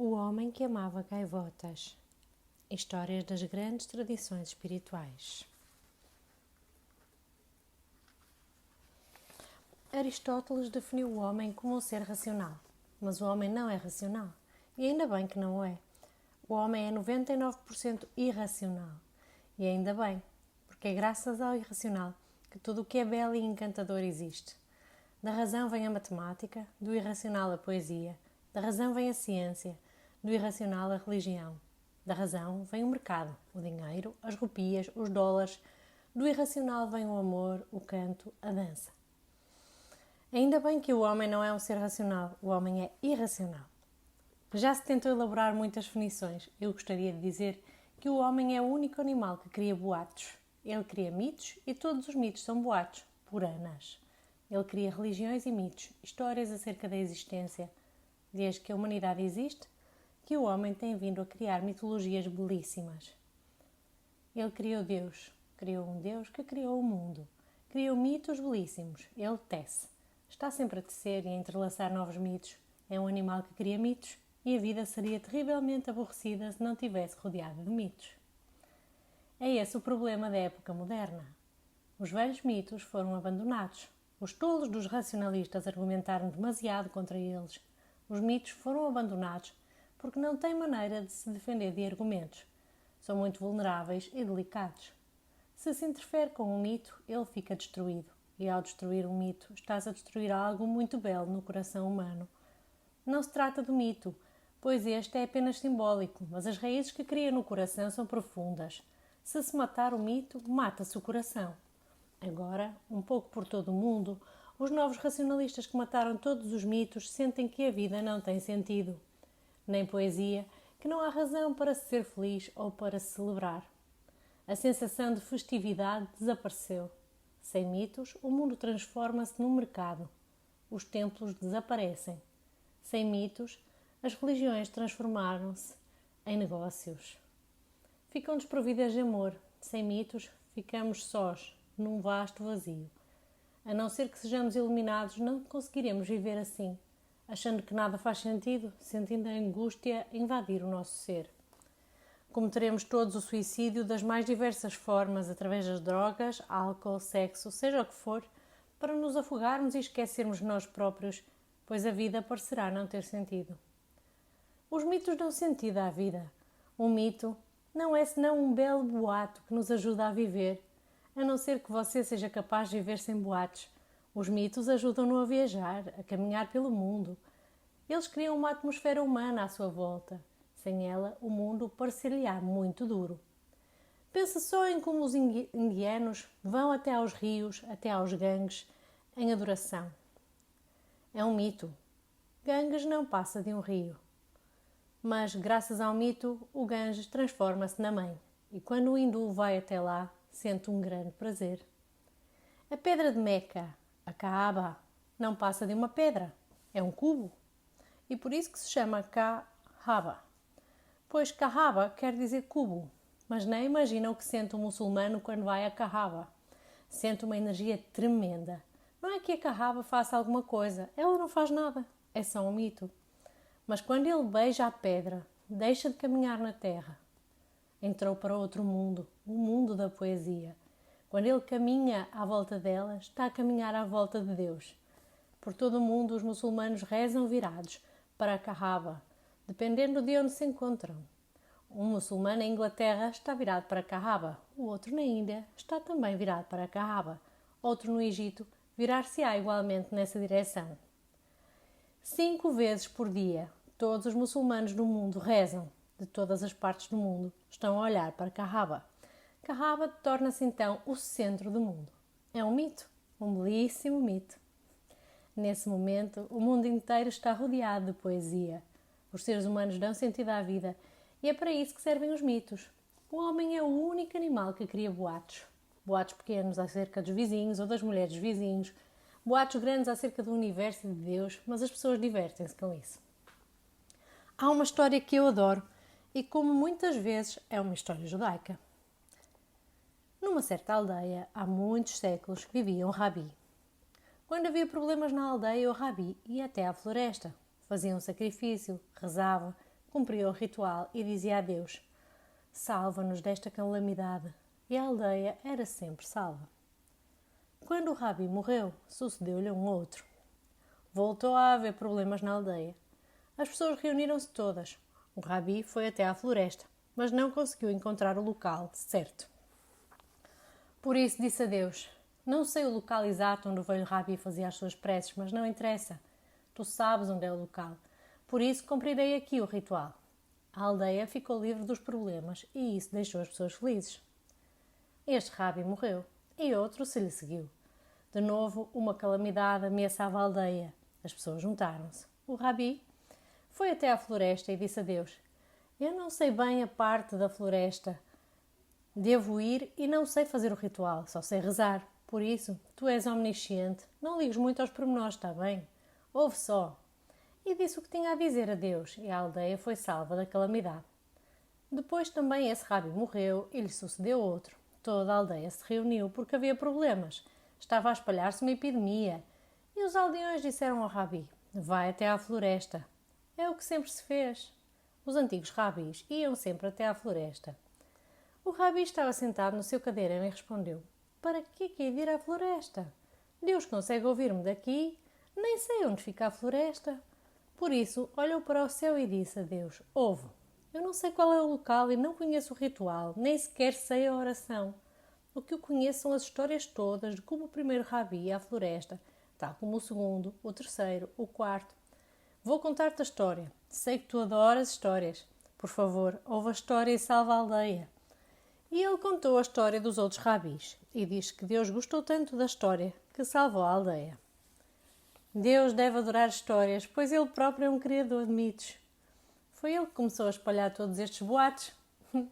O homem que amava gaivotas. Histórias das grandes tradições espirituais. Aristóteles definiu o homem como um ser racional, mas o homem não é racional, e ainda bem que não o é. O homem é 99% irracional, e ainda bem, porque é graças ao irracional que tudo o que é belo e encantador existe. Da razão vem a matemática, do irracional a poesia, da razão vem a ciência, do irracional a religião. Da razão vem o mercado, o dinheiro, as rupias, os dólares. Do irracional vem o amor, o canto, a dança. Ainda bem que o homem não é um ser racional, o homem é irracional. Já se tentou elaborar muitas definições. Eu gostaria de dizer que o homem é o único animal que cria boatos. Ele cria mitos e todos os mitos são boatos, puranas. Ele cria religiões e mitos, histórias acerca da existência. Desde que a humanidade existe, que o homem tem vindo a criar mitologias belíssimas. Ele criou Deus, criou um Deus que criou o mundo. Criou mitos belíssimos, ele tece. Está sempre a tecer e a entrelaçar novos mitos. É um animal que cria mitos e a vida seria terrivelmente aborrecida se não tivesse rodeada de mitos. É esse o problema da época moderna. Os velhos mitos foram abandonados. Os tolos dos racionalistas argumentaram demasiado contra eles. Os mitos foram abandonados porque não têm maneira de se defender de argumentos. São muito vulneráveis e delicados. Se se interfere com um mito, ele fica destruído. E ao destruir um mito, estás a destruir algo muito belo no coração humano. Não se trata do mito, pois este é apenas simbólico, mas as raízes que cria no coração são profundas. Se se matar o mito, mata-se o coração. Agora, um pouco por todo o mundo, os novos racionalistas que mataram todos os mitos sentem que a vida não tem sentido. Nem poesia, que não há razão para se ser feliz ou para se celebrar. A sensação de festividade desapareceu. Sem mitos, o mundo transforma-se num mercado. Os templos desaparecem. Sem mitos, as religiões transformaram-se em negócios. Ficam desprovidas de amor. Sem mitos, ficamos sós, num vasto vazio. A não ser que sejamos iluminados, não conseguiremos viver assim, achando que nada faz sentido, sentindo a angústia invadir o nosso ser. Cometeremos todos o suicídio das mais diversas formas, através das drogas, álcool, sexo, seja o que for, para nos afogarmos e esquecermos de nós próprios, pois a vida parecerá não ter sentido. Os mitos dão sentido à vida. Um mito não é senão um belo boato que nos ajuda a viver, a não ser que você seja capaz de viver sem boatos. Os mitos ajudam-no a viajar, a caminhar pelo mundo. Eles criam uma atmosfera humana à sua volta. Sem ela, o mundo parecer-lhe-á muito duro. Pensa só em como os indianos vão até aos rios, até aos Ganges, em adoração. É um mito. Ganges não passa de um rio. Mas, graças ao mito, o Ganges transforma-se na mãe. E quando o hindu vai até lá, sente um grande prazer. A pedra de Meca, a Kaaba, não passa de uma pedra. É um cubo. E por isso que se chama Kaaba. Pois Kaaba quer dizer cubo. Mas nem imagina o que sente um muçulmano quando vai a Kaaba. Sente uma energia tremenda. Não é que a Kaaba faça alguma coisa. Ela não faz nada. É só um mito. Mas quando ele beija a pedra, deixa de caminhar na terra. Entrou para outro mundo, o mundo da poesia. Quando ele caminha à volta dela, está a caminhar à volta de Deus. Por todo o mundo, os muçulmanos rezam virados para a Kaaba, dependendo de onde se encontram. Um muçulmano em Inglaterra está virado para a Kaaba, o outro na Índia está também virado para a Kaaba, outro no Egito virar-se-á igualmente nessa direção. 5 vezes por dia, todos os muçulmanos do mundo rezam, de todas as partes do mundo, estão a olhar para Kaaba. Kaaba torna-se então o centro do mundo. É um mito, um belíssimo mito. Nesse momento, o mundo inteiro está rodeado de poesia. Os seres humanos dão sentido à vida e é para isso que servem os mitos. O homem é o único animal que cria boatos. Boatos pequenos acerca dos vizinhos ou das mulheres dos vizinhos. Boatos grandes acerca do universo e de Deus, mas as pessoas divertem-se com isso. Há uma história que eu adoro e, como muitas vezes, é uma história judaica. Numa certa aldeia, há muitos séculos, vivia um rabi. Quando havia problemas na aldeia, o rabi ia até à floresta. Fazia um sacrifício, rezava, cumpria o ritual e dizia a Deus: salva-nos desta calamidade. E a aldeia era sempre salva. Quando o Rabi morreu, sucedeu-lhe um outro. Voltou a haver problemas na aldeia. As pessoas reuniram-se todas. O Rabi foi até à floresta, mas não conseguiu encontrar o local certo. Por isso disse a Deus: não sei o local exato onde o velho Rabi fazia as suas preces, mas não interessa. Tu sabes onde é o local. Por isso cumprirei aqui o ritual. A aldeia ficou livre dos problemas e isso deixou as pessoas felizes. Este Rabi morreu e outro se lhe seguiu. De novo, uma calamidade ameaçava a aldeia. As pessoas juntaram-se. O Rabi foi até à floresta e disse a Deus: eu não sei bem a parte da floresta. Devo ir e não sei fazer o ritual, só sei rezar. Por isso, tu és omnisciente. Não ligues muito aos pormenores, está bem? Ouve só. E disse o que tinha a dizer a Deus, e a aldeia foi salva da calamidade. Depois também esse Rabi morreu e lhe sucedeu outro. Toda a aldeia se reuniu porque havia problemas. Estava a espalhar-se uma epidemia. E os aldeões disseram ao Rabi: vai até à floresta. É o que sempre se fez. Os antigos rabis iam sempre até à floresta. O Rabi estava sentado no seu cadeirão e respondeu: para que hei de ir à floresta? Deus consegue ouvir-me daqui? Nem sei onde fica a floresta. Por isso, olhou para o céu e disse a Deus: ouve, eu não sei qual é o local e não conheço o ritual, nem sequer sei a oração. O que eu conheço são as histórias todas de como o primeiro Rabi ia à floresta, tal como o segundo, o terceiro, o quarto. Vou contar-te a história. Sei que tu adoras histórias. Por favor, ouve a história e salva a aldeia. E ele contou a história dos outros rabis e diz que Deus gostou tanto da história que salvou a aldeia. Deus deve adorar histórias, pois ele próprio é um criador de mitos. Foi ele que começou a espalhar todos estes boatos.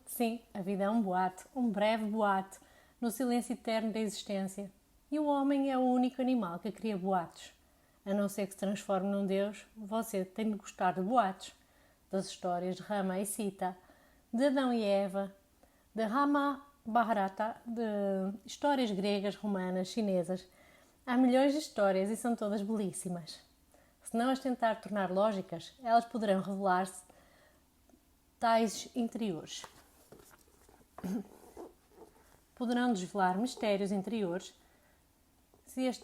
Sim, a vida é um boato, um breve boato, no silêncio eterno da existência. E o homem é o único animal que cria boatos. A não ser que se transforme num Deus, você tem de gostar de boatos. Das histórias de Rama e Sita, de Adão e Eva, de Rama Bharata, de histórias gregas, romanas, chinesas. Há milhões de histórias e são todas belíssimas. Se não as tentar tornar lógicas, elas poderão revelar-se tais interiores. Poderão desvelar mistérios interiores. Se as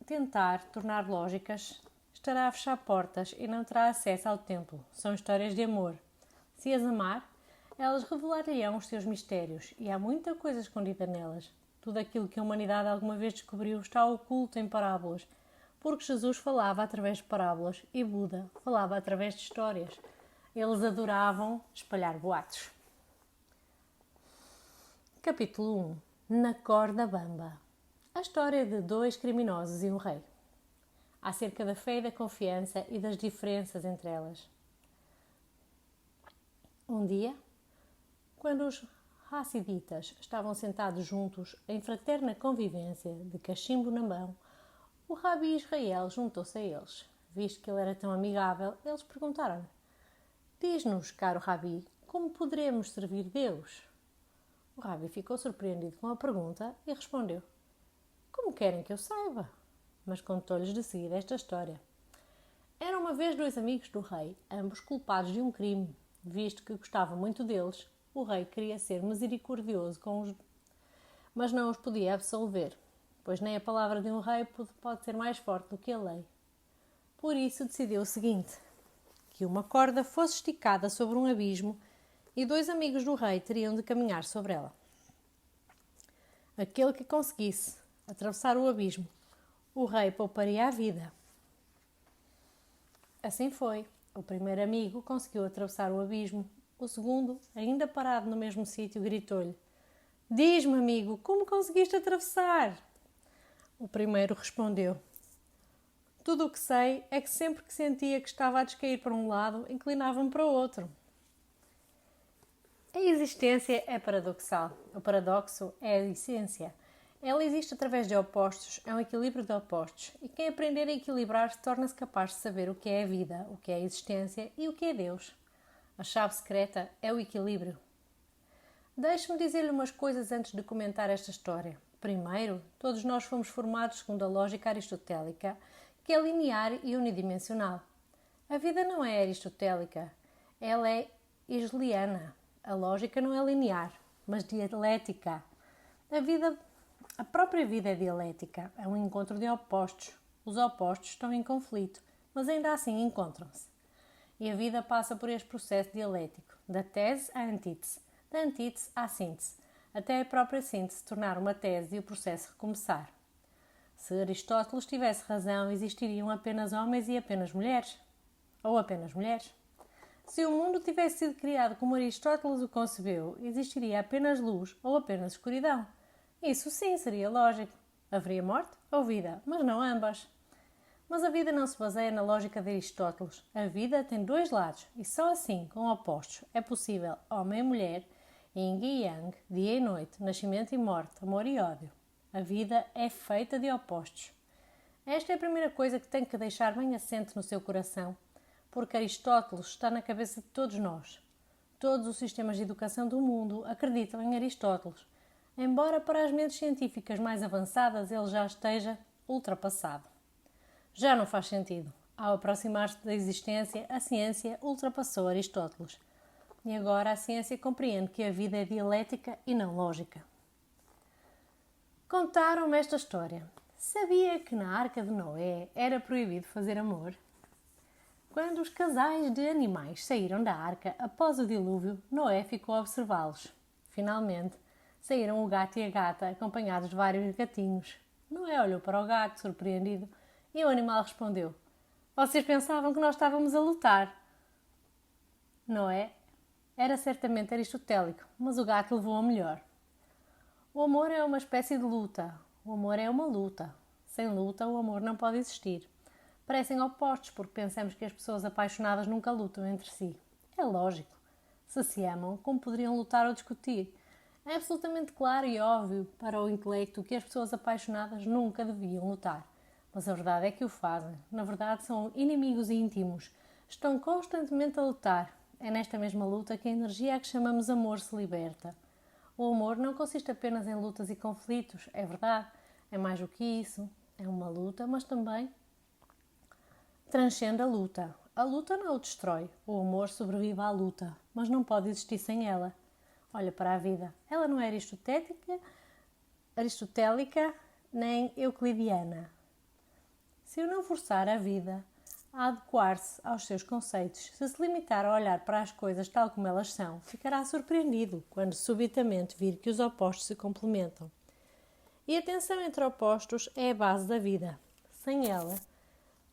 tentar tornar lógicas, estará a fechar portas e não terá acesso ao templo. São histórias de amor. Se as amar, elas revelar-lhe-ão os seus mistérios e há muita coisa escondida nelas. Tudo aquilo que a humanidade alguma vez descobriu está oculto em parábolas, porque Jesus falava através de parábolas e Buda falava através de histórias. Eles adoravam espalhar boatos. Capítulo 1. Na corda bamba. A história de dois criminosos e um rei. Acerca da fé e da confiança e das diferenças entre elas. Um dia, quando os Hassiditas estavam sentados juntos em fraterna convivência, de cachimbo na mão, o Rabi Israel juntou-se a eles. Visto que ele era tão amigável, eles perguntaram-lhe: diz-nos, caro Rabi, como poderemos servir Deus? O Rabi ficou surpreendido com a pergunta e respondeu: como querem que eu saiba? Mas contou-lhes de seguida esta história. Eram uma vez dois amigos do rei, ambos culpados de um crime. Visto que gostava muito deles, o rei queria ser misericordioso com os, mas não os podia absolver, pois nem a palavra de um rei pode ser mais forte do que a lei. Por isso decidiu o seguinte: que uma corda fosse esticada sobre um abismo e dois amigos do rei teriam de caminhar sobre ela. Aquele que conseguisse atravessar o abismo, o rei pouparia a vida. Assim foi. O primeiro amigo conseguiu atravessar o abismo. O segundo, ainda parado no mesmo sítio, gritou-lhe: diz-me, amigo, como conseguiste atravessar? O primeiro respondeu: tudo o que sei é que sempre que sentia que estava a descair para um lado, inclinava-me para o outro. A existência é paradoxal. O paradoxo é a essência. Ela existe através de opostos, é um equilíbrio de opostos. E quem aprender a equilibrar torna-se capaz de saber o que é a vida, o que é a existência e o que é Deus. A chave secreta é o equilíbrio. Deixe-me dizer-lhe umas coisas antes de comentar esta história. Primeiro, todos nós fomos formados segundo a lógica aristotélica, que é linear e unidimensional. A vida não é aristotélica. Ela é hegeliana. A lógica não é linear, mas dialética. A própria vida é dialética, é um encontro de opostos. Os opostos estão em conflito, mas ainda assim encontram-se. E a vida passa por este processo dialético, da tese à antítese, da antítese à síntese, até a própria síntese tornar uma tese e o processo recomeçar. Se Aristóteles tivesse razão, existiriam apenas homens e apenas mulheres? Ou apenas mulheres? Se o mundo tivesse sido criado como Aristóteles o concebeu, existiria apenas luz ou apenas escuridão. Isso sim seria lógico. Haveria morte ou vida, mas não ambas. Mas a vida não se baseia na lógica de Aristóteles. A vida tem dois lados e só assim, com opostos, é possível homem e mulher, yin e yang, dia e noite, nascimento e morte, amor e ódio. A vida é feita de opostos. Esta é a primeira coisa que tem que deixar bem assente no seu coração, porque Aristóteles está na cabeça de todos nós. Todos os sistemas de educação do mundo acreditam em Aristóteles, embora para as mentes científicas mais avançadas ele já esteja ultrapassado. Já não faz sentido. Ao aproximar-se da existência, a ciência ultrapassou Aristóteles. E agora a ciência compreende que a vida é dialética e não lógica. Contaram-me esta história. Sabia que na Arca de Noé era proibido fazer amor? Quando os casais de animais saíram da arca após o dilúvio, Noé ficou a observá-los. Finalmente, saíram o gato e a gata, acompanhados de vários gatinhos. Noé olhou para o gato, surpreendido, e o animal respondeu: "Vocês pensavam que nós estávamos a lutar." Noé era certamente aristotélico, mas o gato levou a melhor. O amor é uma espécie de luta. O amor é uma luta. Sem luta, o amor não pode existir. Parecem opostos porque pensamos que as pessoas apaixonadas nunca lutam entre si. É lógico. Se amam, como poderiam lutar ou discutir? É absolutamente claro e óbvio para o intelecto que as pessoas apaixonadas nunca deviam lutar. Mas a verdade é que o fazem. Na verdade, são inimigos íntimos. Estão constantemente a lutar. É nesta mesma luta que a energia a que chamamos amor se liberta. O amor não consiste apenas em lutas e conflitos, é verdade. É mais do que isso. É uma luta, mas também transcende a luta. A luta não o destrói. O amor sobrevive à luta, mas não pode existir sem ela. Olha para a vida. Ela não é aristotélica nem euclidiana. Se eu não forçar a vida a adequar-se aos seus conceitos, se limitar a olhar para as coisas tal como elas são, ficará surpreendido quando subitamente vir que os opostos se complementam. E a tensão entre opostos é a base da vida. Sem ela,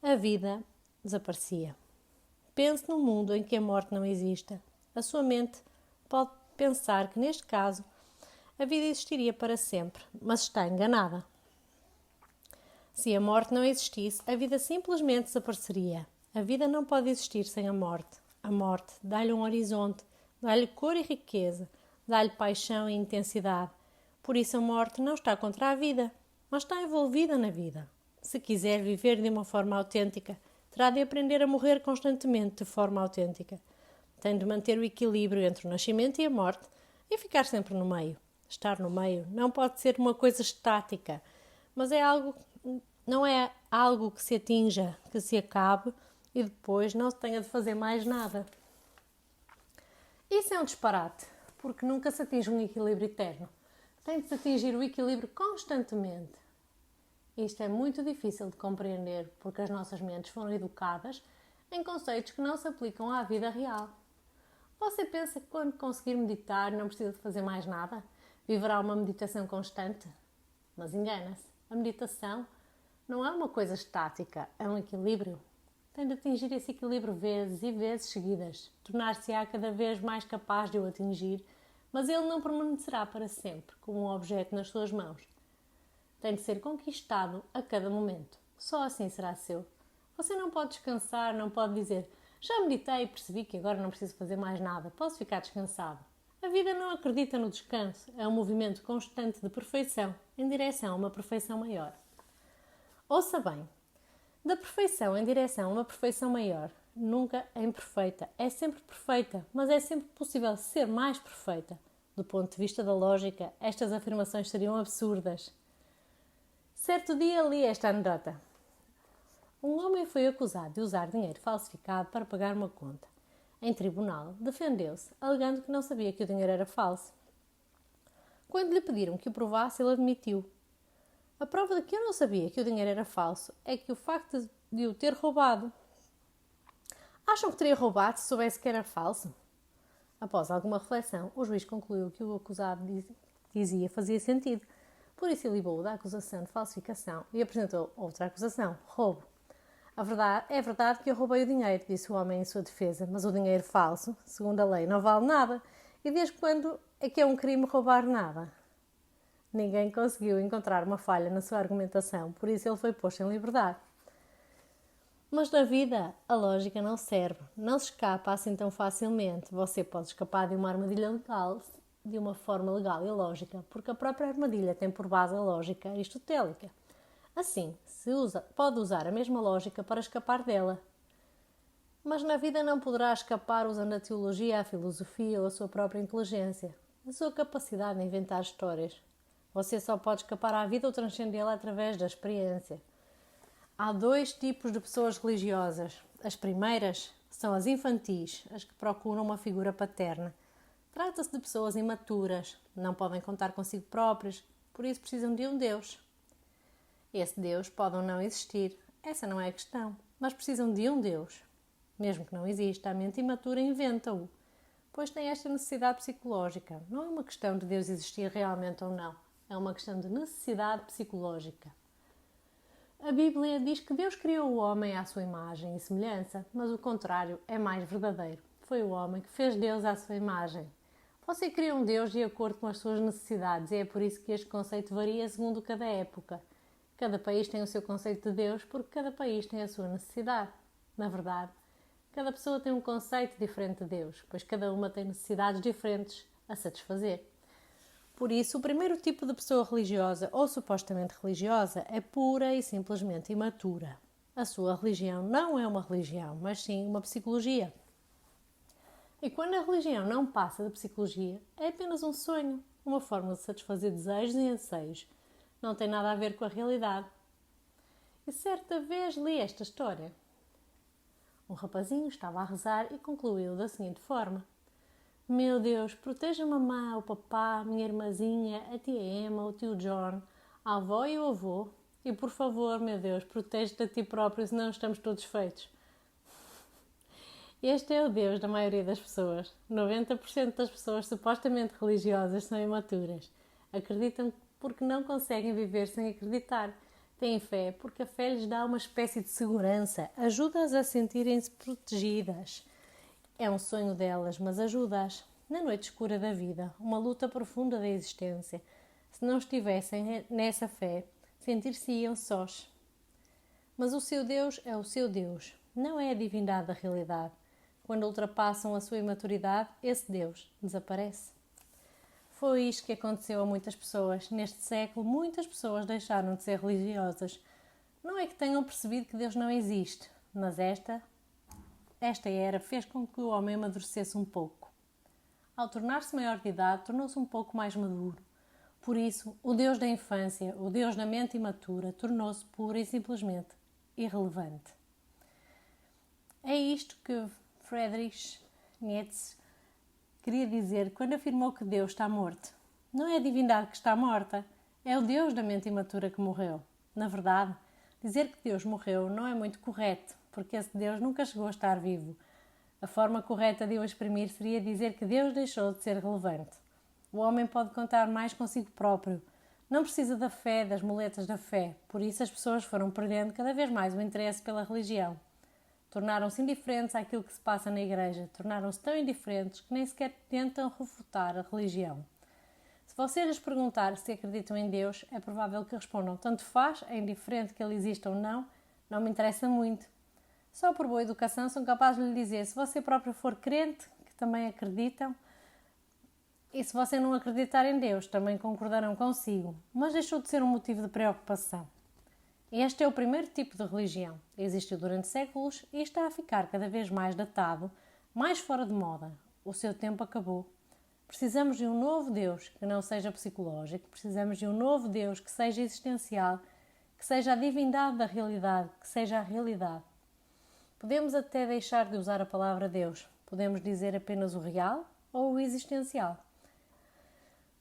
a vida desaparecia. Pense num mundo em que a morte não exista. A sua mente pode pensar que, neste caso, a vida existiria para sempre, mas está enganada. Se a morte não existisse, a vida simplesmente desapareceria. A vida não pode existir sem a morte. A morte dá-lhe um horizonte, dá-lhe cor e riqueza, dá-lhe paixão e intensidade. Por isso a morte não está contra a vida, mas está envolvida na vida. Se quiser viver de uma forma autêntica, terá de aprender a morrer constantemente de forma autêntica. Tem de manter o equilíbrio entre o nascimento e a morte e ficar sempre no meio. Estar no meio não pode ser uma coisa estática, mas não é algo que se atinja, que se acabe e depois não se tenha de fazer mais nada. Isso é um disparate, porque nunca se atinge um equilíbrio eterno. Tem de se atingir o equilíbrio constantemente. Isto é muito difícil de compreender, porque as nossas mentes foram educadas em conceitos que não se aplicam à vida real. Você pensa que quando conseguir meditar não precisa de fazer mais nada? Viverá uma meditação constante? Mas engana-se. A meditação não é uma coisa estática, é um equilíbrio. Tem de atingir esse equilíbrio vezes e vezes seguidas, tornar-se-á cada vez mais capaz de o atingir, mas ele não permanecerá para sempre como um objeto nas suas mãos. Tem de ser conquistado a cada momento. Só assim será seu. Você não pode descansar, não pode dizer: "Já meditei e percebi que agora não preciso fazer mais nada, posso ficar descansado." A vida não acredita no descanso, é um movimento constante de perfeição, em direção a uma perfeição maior. Ouça bem, da perfeição em direção a uma perfeição maior, nunca é imperfeita, é sempre perfeita, mas é sempre possível ser mais perfeita. Do ponto de vista da lógica, estas afirmações seriam absurdas. Certo dia li esta anedota. Um homem foi acusado de usar dinheiro falsificado para pagar uma conta. Em tribunal, defendeu-se, alegando que não sabia que o dinheiro era falso. Quando lhe pediram que o provasse, ele admitiu: a prova de que eu não sabia que o dinheiro era falso é que o facto de o ter roubado. Acham que teria roubado se soubesse que era falso? Após alguma reflexão, o juiz concluiu que o acusado dizia fazia sentido. Por isso, elevou-o da acusação de falsificação e apresentou outra acusação, roubo. É verdade que eu roubei o dinheiro, disse o homem em sua defesa, mas o dinheiro falso, segundo a lei, não vale nada. E desde quando é que é um crime roubar nada? Ninguém conseguiu encontrar uma falha na sua argumentação, por isso ele foi posto em liberdade. Mas na vida, a lógica não serve, não se escapa assim tão facilmente. Você pode escapar de uma armadilha legal de uma forma legal e lógica, porque a própria armadilha tem por base a lógica aristotélica. Assim, pode usar a mesma lógica para escapar dela. Mas na vida não poderá escapar usando a teologia, a filosofia ou a sua própria inteligência, a sua capacidade de inventar histórias. Você só pode escapar à vida ou transcendê-la através da experiência. Há dois tipos de pessoas religiosas. As primeiras são as infantis, as que procuram uma figura paterna. Trata-se de pessoas imaturas, não podem contar consigo próprias, por isso precisam de um Deus. Esse Deus pode ou não existir, essa não é a questão, mas precisam de um Deus. Mesmo que não exista, a mente imatura inventa-o, pois tem esta necessidade psicológica. Não é uma questão de Deus existir realmente ou não, é uma questão de necessidade psicológica. A Bíblia diz que Deus criou o homem à sua imagem e semelhança, mas o contrário é mais verdadeiro. Foi o homem que fez Deus à sua imagem. Você cria um Deus de acordo com as suas necessidades e é por isso que este conceito varia segundo cada época. Cada país tem o seu conceito de Deus porque cada país tem a sua necessidade. Na verdade, cada pessoa tem um conceito diferente de Deus, pois cada uma tem necessidades diferentes a satisfazer. Por isso, o primeiro tipo de pessoa religiosa ou supostamente religiosa é pura e simplesmente imatura. A sua religião não é uma religião, mas sim uma psicologia. E quando a religião não passa da psicologia, é apenas um sonho, uma forma de satisfazer desejos e anseios. Não tem nada a ver com a realidade. E certa vez li esta história. Um rapazinho estava a rezar e concluiu da seguinte forma: meu Deus, proteja a mamã, o papá, a minha irmãzinha, a tia Emma, o tio John, a avó e o avô. E por favor, meu Deus, protege-te a ti próprio, senão estamos todos feitos. Este é o Deus da maioria das pessoas. 90% das pessoas supostamente religiosas são imaturas. Acreditam porque não conseguem viver sem acreditar. Têm fé porque a fé lhes dá uma espécie de segurança, ajuda-as a sentirem-se protegidas. É um sonho delas, mas ajuda-as. Na noite escura da vida, uma luta profunda da existência. Se não estivessem nessa fé, sentir-se-iam sós. Mas o seu Deus é o seu Deus, não é a divindade da realidade. Quando ultrapassam a sua imaturidade, esse Deus desaparece. Foi isto que aconteceu a muitas pessoas. Neste século, muitas pessoas deixaram de ser religiosas. Não é que tenham percebido que Deus não existe, mas esta era fez com que o homem amadurecesse um pouco. Ao tornar-se maior de idade, tornou-se um pouco mais maduro. Por isso, o Deus da infância, o Deus da mente imatura, tornou-se pura e simplesmente irrelevante. É isto que Friedrich Nietzsche queria dizer quando afirmou que Deus está morto. Não é a divindade que está morta, é o Deus da mente imatura que morreu. Na verdade, dizer que Deus morreu não é muito correto, porque esse Deus nunca chegou a estar vivo. A forma correta de o exprimir seria dizer que Deus deixou de ser relevante. O homem pode contar mais consigo próprio. Não precisa da fé, das muletas da fé. Por isso as pessoas foram perdendo cada vez mais o interesse pela religião. Tornaram-se indiferentes àquilo que se passa na igreja. Tornaram-se tão indiferentes que nem sequer tentam refutar a religião. Se você lhes perguntar se acreditam em Deus, é provável que respondam: tanto faz, é indiferente que ele exista ou não, não me interessa muito. Só por boa educação são capazes de lhe dizer: se você próprio for crente, que também acreditam, e se você não acreditar em Deus, também concordarão consigo, mas deixou de ser um motivo de preocupação. Este é o primeiro tipo de religião. Existiu durante séculos e está a ficar cada vez mais datado, mais fora de moda. O seu tempo acabou. Precisamos de um novo Deus que não seja psicológico, precisamos de um novo Deus que seja existencial, que seja a divindade da realidade, que seja a realidade. Podemos até deixar de usar a palavra Deus. Podemos dizer apenas o real ou o existencial.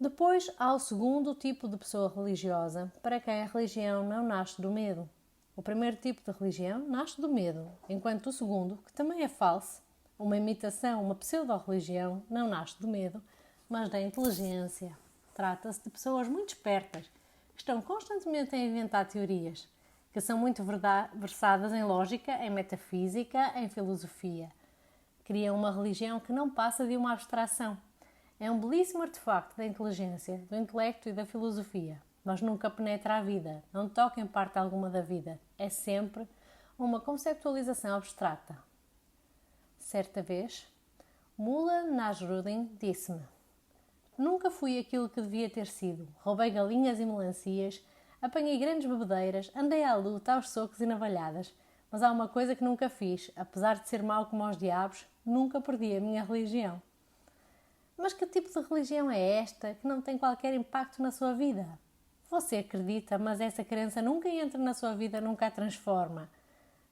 Depois há o segundo tipo de pessoa religiosa, para quem a religião não nasce do medo. O primeiro tipo de religião nasce do medo, enquanto o segundo, que também é falso, uma imitação, uma pseudo-religião, não nasce do medo, mas da inteligência. Trata-se de pessoas muito espertas, que estão constantemente a inventar teorias, que são muito versadas em lógica, em metafísica, em filosofia. Criam uma religião que não passa de uma abstração. É um belíssimo artefacto da inteligência, do intelecto e da filosofia, mas nunca penetra a vida, não toca em parte alguma da vida. É sempre uma conceptualização abstrata. Certa vez, Mullah Nasruddin disse-me: nunca fui aquilo que devia ter sido. Roubei galinhas e melancias, apanhei grandes bebedeiras, andei à luta, aos socos e navalhadas. Mas há uma coisa que nunca fiz. Apesar de ser mau como aos diabos, nunca perdi a minha religião. Mas que tipo de religião é esta que não tem qualquer impacto na sua vida? Você acredita, mas essa crença nunca entra na sua vida, nunca a transforma.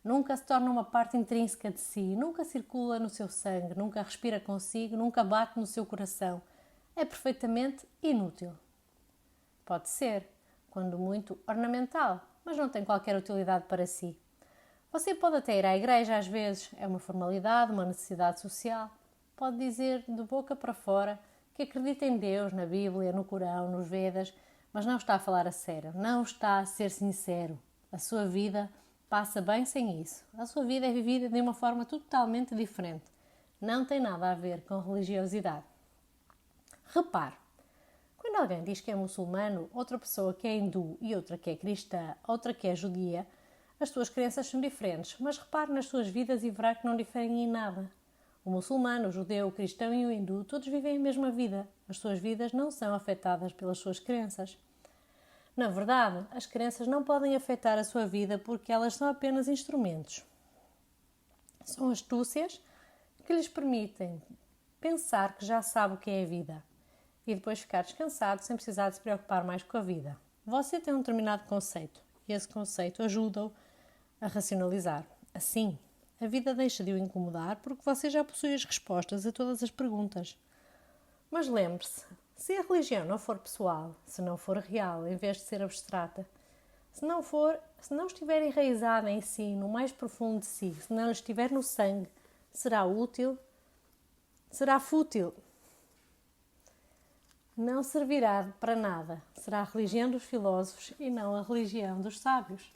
Nunca se torna uma parte intrínseca de si, nunca circula no seu sangue, nunca respira consigo, nunca bate no seu coração. É perfeitamente inútil. Pode ser, quando muito, ornamental, mas não tem qualquer utilidade para si. Você pode até ir à igreja às vezes, é uma formalidade, uma necessidade social. Pode dizer de boca para fora que acredita em Deus, na Bíblia, no Corão, nos Vedas, mas não está a falar a sério, não está a ser sincero. A sua vida passa bem sem isso. A sua vida é vivida de uma forma totalmente diferente. Não tem nada a ver com religiosidade. Repare, quando alguém diz que é muçulmano, outra pessoa que é hindu e outra que é cristã, outra que é judia, as suas crenças são diferentes, mas repare nas suas vidas e verá que não diferem em nada. O muçulmano, o judeu, o cristão e o hindu todos vivem a mesma vida. As suas vidas não são afetadas pelas suas crenças. Na verdade, as crenças não podem afetar a sua vida porque elas são apenas instrumentos. São astúcias que lhes permitem pensar que já sabe o que é a vida e depois ficar descansado sem precisar de se preocupar mais com a vida. Você tem um determinado conceito e esse conceito ajuda-o a racionalizar. Assim, a vida deixa de o incomodar porque você já possui as respostas a todas as perguntas. Mas lembre-se, se a religião não for pessoal, se não for real em vez de ser abstrata, se não estiver enraizada em si, no mais profundo de si, se não estiver no sangue, será útil, será fútil. Não servirá para nada. Será a religião dos filósofos e não a religião dos sábios.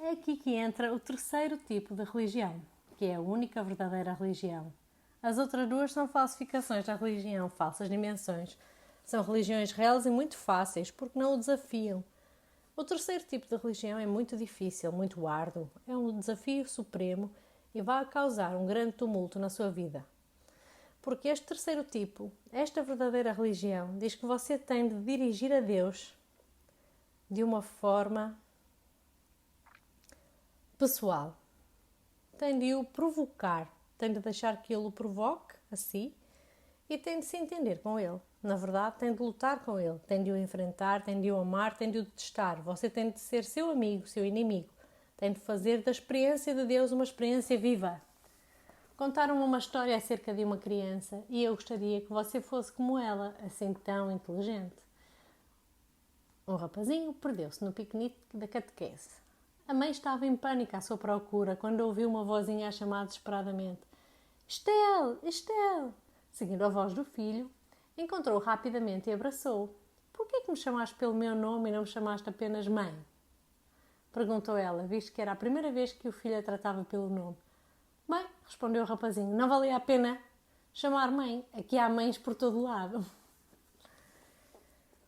É aqui que entra o terceiro tipo de religião, que é a única verdadeira religião. As outras duas são falsificações da religião, falsas dimensões. São religiões reais e muito fáceis, porque não o desafiam. O terceiro tipo de religião é muito difícil, muito árduo. É um desafio supremo e vai causar um grande tumulto na sua vida. Porque este terceiro tipo, esta verdadeira religião, diz que você tem de dirigir a Deus de uma forma pessoal. Tem de o provocar, tem de deixar que ele o provoque a si e tem de se entender com ele. Na verdade, tem de lutar com ele, tem de o enfrentar, tem de o amar, tem de o detestar. Você tem de ser seu amigo, seu inimigo. Tem de fazer da experiência de Deus uma experiência viva. Contaram-me uma história acerca de uma criança e eu gostaria que você fosse como ela, assim tão inteligente. Um rapazinho perdeu-se no piquenique da catequese. A mãe estava em pânico à sua procura quando ouviu uma vozinha a chamar desesperadamente: Estel, Estel! Seguindo a voz do filho, encontrou-o rapidamente e abraçou-o. Por que é que me chamaste pelo meu nome e não me chamaste apenas mãe? Perguntou ela, visto que era a primeira vez que o filho a tratava pelo nome. Bem, respondeu o rapazinho, não valia a pena chamar mãe. Aqui há mães por todo lado.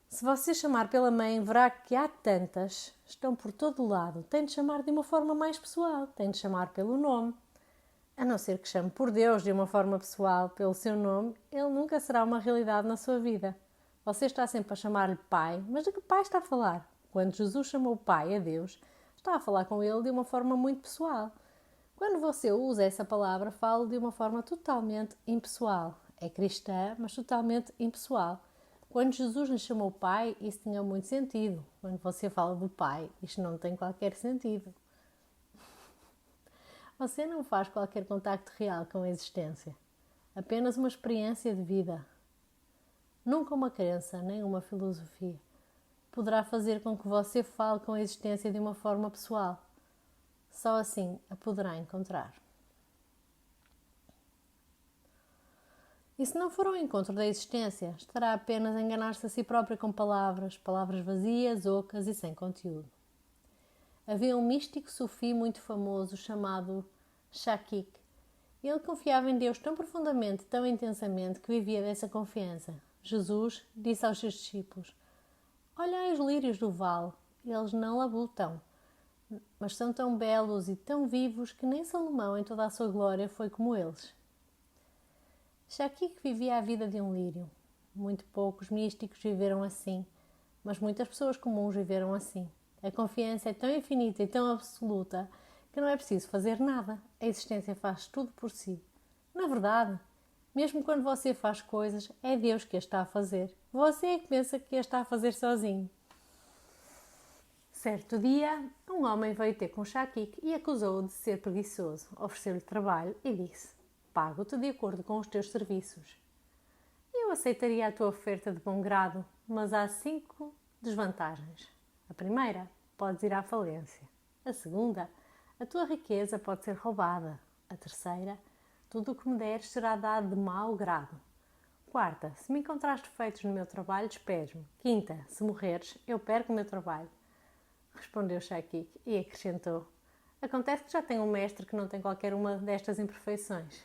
Se você chamar pela mãe, verá que há tantas, estão por todo lado. Tem de chamar de uma forma mais pessoal, tem de chamar pelo nome. A não ser que chame por Deus de uma forma pessoal, pelo seu nome, ele nunca será uma realidade na sua vida. Você está sempre a chamar-lhe pai, mas de que pai está a falar? Quando Jesus chamou pai a Deus, está a falar com ele de uma forma muito pessoal. Quando você usa essa palavra, fala de uma forma totalmente impessoal. É cristã, mas totalmente impessoal. Quando Jesus lhe chamou pai, isso tinha muito sentido. Quando você fala do pai, isto não tem qualquer sentido. Você não faz qualquer contacto real com a existência. apenas uma experiência de vida. Nunca uma crença, nem uma filosofia, poderá fazer com que você fale com a existência de uma forma pessoal. Só assim a poderá encontrar. E se não for ao encontro da existência, estará apenas a enganar-se a si próprio com palavras vazias, ocas e sem conteúdo. Havia um místico sufi muito famoso chamado Shakik. Ele confiava em Deus tão profundamente, tão intensamente, que vivia dessa confiança. Jesus disse aos seus discípulos: olhai os lírios do vale, eles não labutam, mas são tão belos e tão vivos que nem Salomão em toda a sua glória foi como eles. Shakik vivia a vida de um lírio. Muito poucos místicos viveram assim, mas muitas pessoas comuns viveram assim. A confiança é tão infinita e tão absoluta que não é preciso fazer nada. A existência faz tudo por si. Na verdade, mesmo quando você faz coisas, é Deus que as está a fazer. Você é que pensa que as está a fazer sozinho. Certo dia, um homem veio ter com Shakik e acusou-o de ser preguiçoso. Ofereceu-lhe trabalho e disse: pago-te de acordo com os teus serviços. Eu aceitaria a tua oferta de bom grado, mas há 5 desvantagens. A primeira, podes ir à falência. A segunda, a tua riqueza pode ser roubada. A terceira, tudo o que me deres será dado de mau grado. Quarta, se me encontrares defeitos no meu trabalho, despedes-me. Quinta, se morreres, eu perco o meu trabalho. Respondeu Shakik e acrescentou: acontece que já tenho um mestre que não tem qualquer uma destas imperfeições.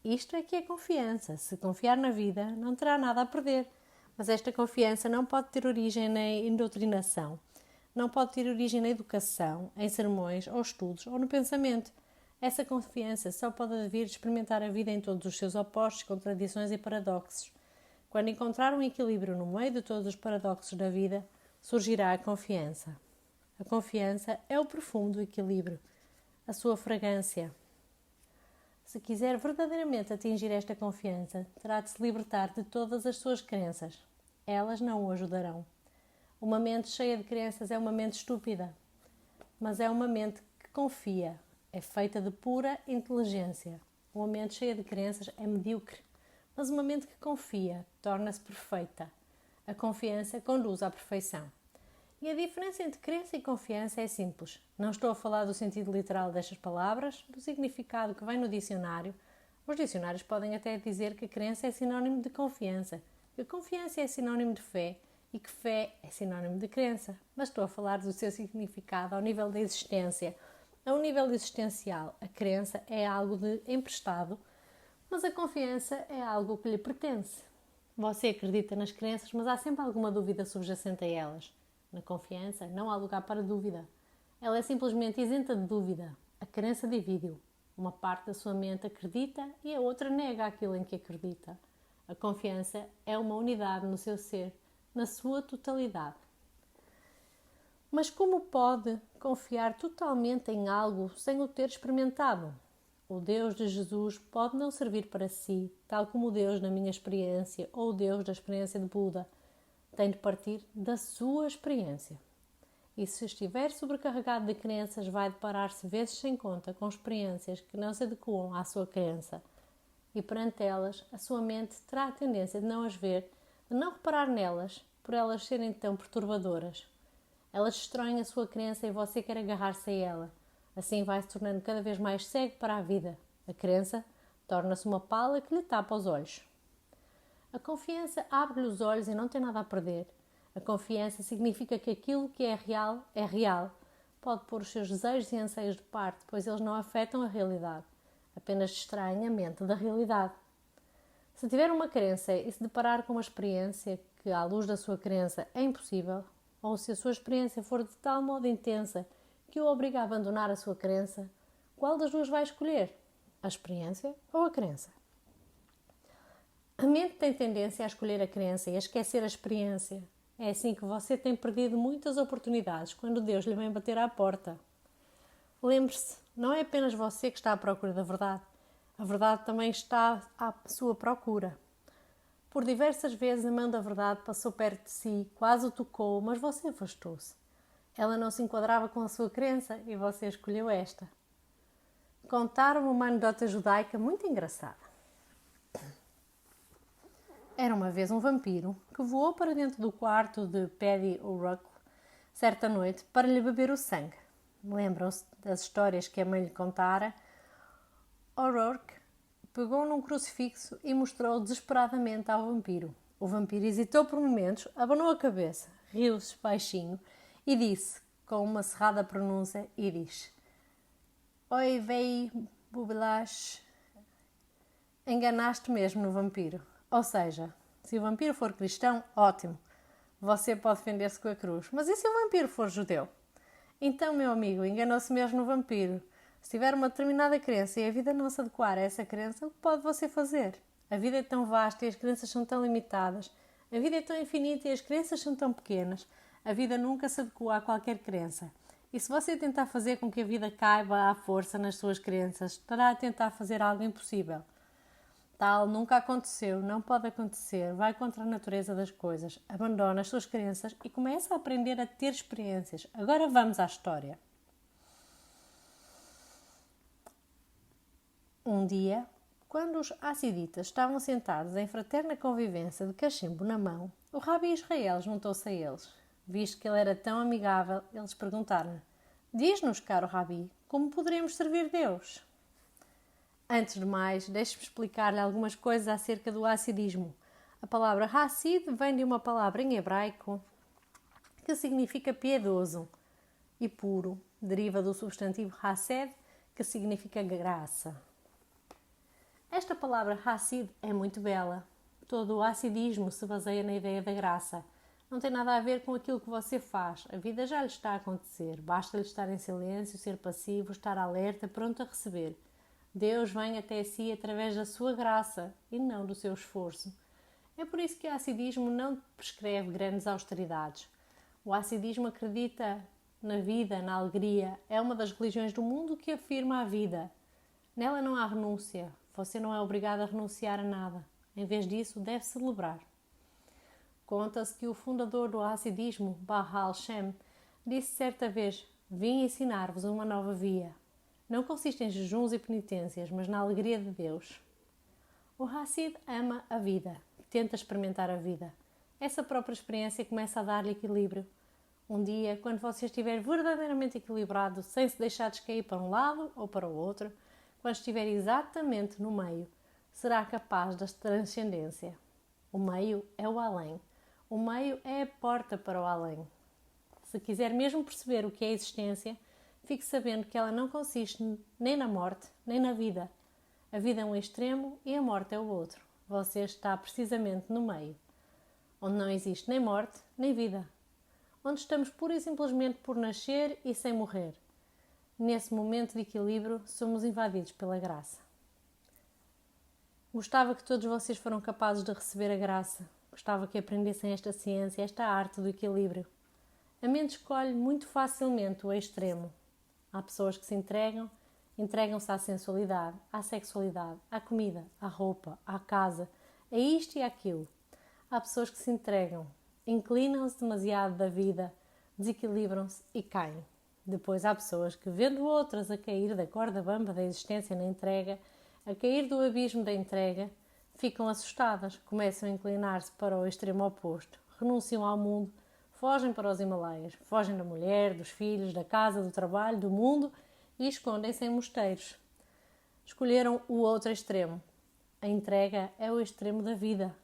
Isto é que é confiança. Se confiar na vida, não terá nada a perder. Mas esta confiança não pode ter origem na indoutrinação. Não pode ter origem na educação, em sermões, ou estudos, ou no pensamento. Essa confiança só pode vir de experimentar a vida em todos os seus opostos, contradições e paradoxos. Quando encontrar um equilíbrio no meio de todos os paradoxos da vida, surgirá a confiança. A confiança é o perfume do equilíbrio, a sua fragrância. Se quiser verdadeiramente atingir esta confiança, terá de se libertar de todas as suas crenças. Elas não o ajudarão. Uma mente cheia de crenças é uma mente estúpida, mas é uma mente que confia, é feita de pura inteligência. Uma mente cheia de crenças é medíocre, mas uma mente que confia torna-se perfeita. A confiança conduz à perfeição. E a diferença entre crença e confiança é simples. Não estou a falar do sentido literal destas palavras, do significado que vem no dicionário. Os dicionários podem até dizer que crença é sinónimo de confiança, que confiança é sinónimo de fé e que fé é sinónimo de crença. Mas estou a falar do seu significado ao nível da existência. Ao nível existencial, a crença é algo de emprestado, mas a confiança é algo que lhe pertence. Você acredita nas crenças, mas há sempre alguma dúvida subjacente a elas. Na confiança, não há lugar para dúvida. Ela é simplesmente isenta de dúvida. A crença divide-o. Uma parte da sua mente acredita e a outra nega aquilo em que acredita. A confiança é uma unidade no seu ser, na sua totalidade. Mas como pode confiar totalmente em algo sem o ter experimentado? O Deus de Jesus pode não servir para si, tal como o Deus na minha experiência ou o Deus da experiência de Buda. Tem de partir da sua experiência. E se estiver sobrecarregado de crenças, vai deparar-se vezes sem conta com experiências que não se adequam à sua crença. E perante elas, a sua mente terá a tendência de não as ver, de não reparar nelas, por elas serem tão perturbadoras. Elas destroem a sua crença e você quer agarrar-se a ela. Assim vai se tornando cada vez mais cego para a vida. A crença torna-se uma pala que lhe tapa os olhos. A confiança abre-lhe os olhos e não tem nada a perder. A confiança significa que aquilo que é real. Pode pôr os seus desejos e anseios de parte, pois eles não afetam a realidade. Apenas distraem a mente da realidade. Se tiver uma crença e se deparar com uma experiência que, à luz da sua crença, é impossível, ou se a sua experiência for de tal modo intensa que o obriga a abandonar a sua crença, qual das duas vai escolher? A experiência ou a crença? A mente tem tendência a escolher a crença e a esquecer a experiência. É assim que você tem perdido muitas oportunidades quando Deus lhe vem bater à porta. Lembre-se, não é apenas você que está à procura da verdade. A verdade também está à sua procura. Por diversas vezes a mão da verdade passou perto de si, quase o tocou, mas você afastou-se. Ela não se enquadrava com a sua crença e você escolheu esta. Contaram-me uma anedota judaica muito engraçada. Era uma vez um vampiro que voou para dentro do quarto de Paddy O'Rourke certa noite para lhe beber o sangue. Lembram-se das histórias que a mãe lhe contara? O'Rourke pegou num crucifixo e mostrou desesperadamente ao vampiro. O vampiro hesitou por momentos, abanou a cabeça, riu-se baixinho e disse, com uma cerrada pronúncia, Oi, vei, bubilash. Enganaste mesmo no vampiro. Ou seja, se o vampiro for cristão, ótimo. Você pode defender-se com a cruz. Mas e se o vampiro for judeu? Então, meu amigo, enganou-se mesmo no vampiro. Se tiver uma determinada crença e a vida não se adequar a essa crença, o que pode você fazer? A vida é tão vasta e as crenças são tão limitadas. A vida é tão infinita e as crenças são tão pequenas. A vida nunca se adequa a qualquer crença. E se você tentar fazer com que a vida caiba à força nas suas crenças, estará a tentar fazer algo impossível. Tal nunca aconteceu, não pode acontecer, vai contra a natureza das coisas, abandona as suas crenças e começa a aprender a ter experiências. Agora vamos à história. Um dia, quando os hassiditas estavam sentados em fraterna convivência de cachimbo na mão, o Rabi Israel juntou-se a eles. Visto que ele era tão amigável, eles perguntaram-lhe: Diz-nos, caro Rabi, como poderemos servir Deus? Antes de mais, deixe-me explicar-lhe algumas coisas acerca do hassidismo. A palavra Hassid vem de uma palavra em hebraico que significa piedoso e puro. Deriva do substantivo Hased, que significa graça. Esta palavra Hassid é muito bela. Todo o hassidismo se baseia na ideia da graça. Não tem nada a ver com aquilo que você faz. A vida já lhe está a acontecer. Basta-lhe estar em silêncio, ser passivo, estar alerta, pronto a receber. Deus vem até si através da sua graça e não do seu esforço. É por isso que o hassidismo não prescreve grandes austeridades. O hassidismo acredita na vida, na alegria. É uma das religiões do mundo que afirma a vida. Nela não há renúncia. Você não é obrigado a renunciar a nada. Em vez disso, deve celebrar. Conta-se que o fundador do hassidismo, Baal Shem, disse certa vez: Vim ensinar-vos uma nova via. Não consiste em jejuns e penitências, mas na alegria de Deus. O Hassid ama a vida, tenta experimentar a vida. Essa própria experiência começa a dar-lhe equilíbrio. Um dia, quando você estiver verdadeiramente equilibrado, sem se deixar descair para um lado ou para o outro, quando estiver exatamente no meio, será capaz da transcendência. O meio é o além. O meio é a porta para o além. Se quiser mesmo perceber o que é a existência, fique sabendo que ela não consiste nem na morte, nem na vida. A vida é um extremo e a morte é o outro. Você está precisamente no meio, onde não existe nem morte, nem vida. Onde estamos pura e simplesmente por nascer e sem morrer. Nesse momento de equilíbrio, somos invadidos pela graça. Gostava que todos vocês foram capazes de receber a graça. Gostava que aprendessem esta ciência, esta arte do equilíbrio. A mente escolhe muito facilmente o extremo. Há pessoas que se entregam-se à sensualidade, à sexualidade, à comida, à roupa, à casa, a isto e àquilo. Há pessoas que se entregam, inclinam-se demasiado da vida, desequilibram-se e caem. Depois há pessoas que, vendo outras a cair da corda bamba da existência na entrega, a cair do abismo da entrega, ficam assustadas, começam a inclinar-se para o extremo oposto, renunciam ao mundo, fogem para os Himalaias, fogem da mulher, dos filhos, da casa, do trabalho, do mundo e escondem-se em mosteiros. Escolheram o outro extremo. A entrega é o extremo da vida.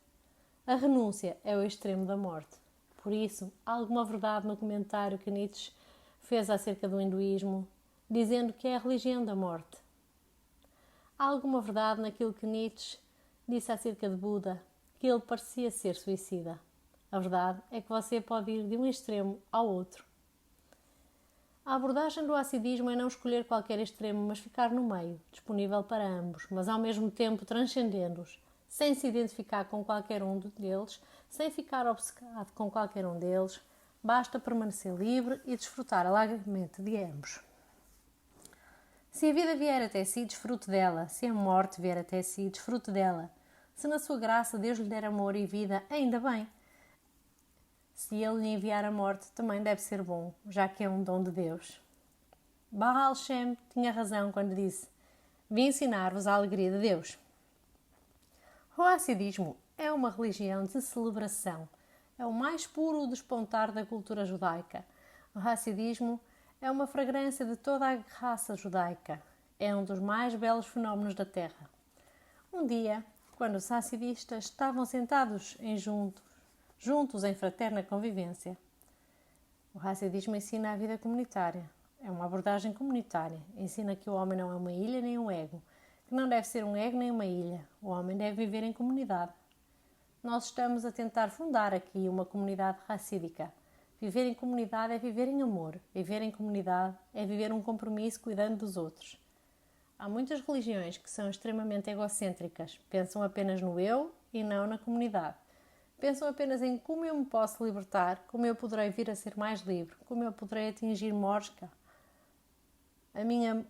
A renúncia é o extremo da morte. Por isso, há alguma verdade no comentário que Nietzsche fez acerca do hinduísmo, dizendo que é a religião da morte. Há alguma verdade naquilo que Nietzsche disse acerca de Buda, que ele parecia ser suicida. A verdade é que você pode ir de um extremo ao outro. A abordagem do hassidismo é não escolher qualquer extremo, mas ficar no meio, disponível para ambos, mas ao mesmo tempo transcendendo-os, sem se identificar com qualquer um deles, sem ficar obcecado com qualquer um deles, basta permanecer livre e desfrutar alegremente de ambos. Se a vida vier até si, desfrute dela. Se a morte vier até si, desfrute dela. Se na sua graça Deus lhe der amor e vida, ainda bem. Se ele lhe enviar a morte, também deve ser bom, já que é um dom de Deus. Baal Shem tinha razão quando disse: Vim ensinar-vos a alegria de Deus. O hasidismo é uma religião de celebração. É o mais puro despontar da cultura judaica. O hasidismo é uma fragrância de toda a raça judaica. É um dos mais belos fenómenos da Terra. Um dia, quando os hasidistas estavam sentados juntos em fraterna convivência, o hasidismo ensina a vida comunitária. É uma abordagem comunitária. Ensina que o homem não é uma ilha nem um ego, que não deve ser um ego nem uma ilha. O homem deve viver em comunidade. Nós estamos a tentar fundar aqui uma comunidade racídica. Viver em comunidade é viver em amor. Viver em comunidade é viver um compromisso cuidando dos outros. Há muitas religiões que são extremamente egocêntricas. Pensam apenas no eu e não na comunidade. Pensam apenas em como eu me posso libertar, como eu poderei vir a ser mais livre, como eu poderei atingir moksha, a minha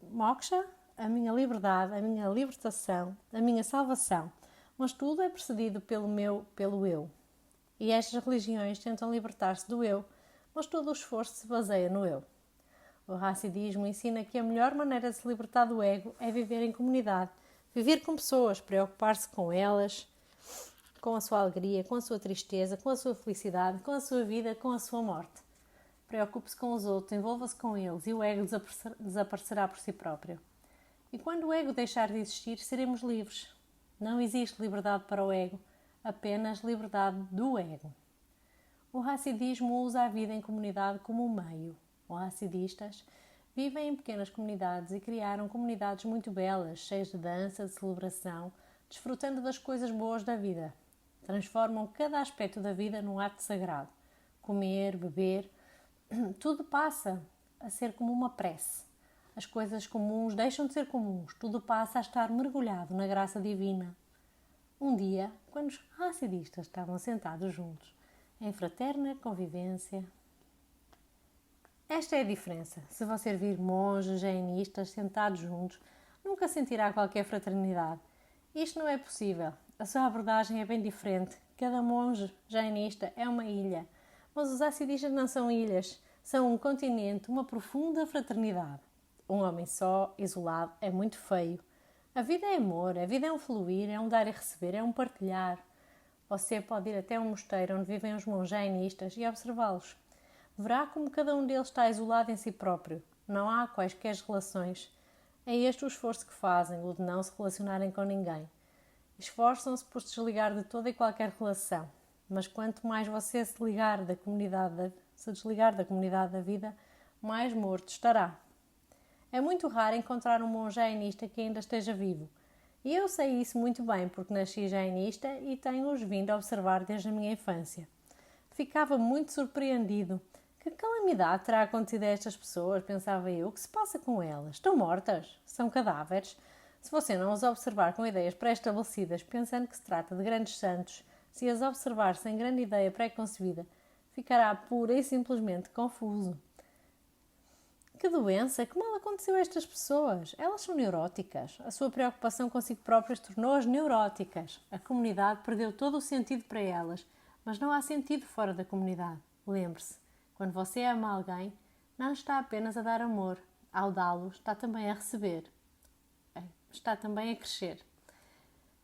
moksha, a minha liberdade, a minha libertação, a minha salvação. Mas tudo é precedido pelo eu. E estas religiões tentam libertar-se do eu, mas todo o esforço se baseia no eu. O hasidismo ensina que a melhor maneira de se libertar do ego é viver em comunidade, viver com pessoas, preocupar-se com elas, com a sua alegria, com a sua tristeza, com a sua felicidade, com a sua vida, com a sua morte. Preocupe-se com os outros, envolva-se com eles e o ego desaparecerá por si próprio. E quando o ego deixar de existir, seremos livres. Não existe liberdade para o ego, apenas liberdade do ego. O hasidismo usa a vida em comunidade como um meio. Os hasidistas vivem em pequenas comunidades e criaram comunidades muito belas, cheias de dança, de celebração, desfrutando das coisas boas da vida. Transformam cada aspecto da vida num ato sagrado. Comer, beber, tudo passa a ser como uma prece. As coisas comuns deixam de ser comuns, tudo passa a estar mergulhado na graça divina. Um dia, quando os hasidistas estavam sentados juntos, em fraterna convivência. Esta é a diferença. Se você vir monges, jainistas sentados juntos, nunca sentirá qualquer fraternidade. Isto não é possível. A sua abordagem é bem diferente. Cada monge jainista é uma ilha. Mas os hasidistas não são ilhas. São um continente, uma profunda fraternidade. Um homem só, isolado, é muito feio. A vida é amor, a vida é um fluir, é um dar e receber, é um partilhar. Você pode ir até um mosteiro onde vivem os monges jainistas e observá-los. Verá como cada um deles está isolado em si próprio. Não há quaisquer relações. É este o esforço que fazem, o de não se relacionarem com ninguém. Esforçam-se por se desligar de toda e qualquer relação. Mas quanto mais você se desligar da comunidade da vida, mais morto estará. É muito raro encontrar um monge jainista que ainda esteja vivo. E eu sei isso muito bem, porque nasci jainista e tenho-os vindo a observar desde a minha infância. Ficava muito surpreendido. Que calamidade terá acontecido a estas pessoas, pensava eu. O que se passa com elas? Estão mortas? São cadáveres? Se você não as observar com ideias pré-estabelecidas, pensando que se trata de grandes santos, se as observar sem grande ideia pré-concebida, ficará pura e simplesmente confuso. Que doença! Que mal aconteceu a estas pessoas? Elas são neuróticas. A sua preocupação consigo próprias tornou-as neuróticas. A comunidade perdeu todo o sentido para elas, mas não há sentido fora da comunidade. Lembre-se, quando você ama alguém, não está apenas a dar amor. Ao dá-lo, está também a receber. Está também a crescer.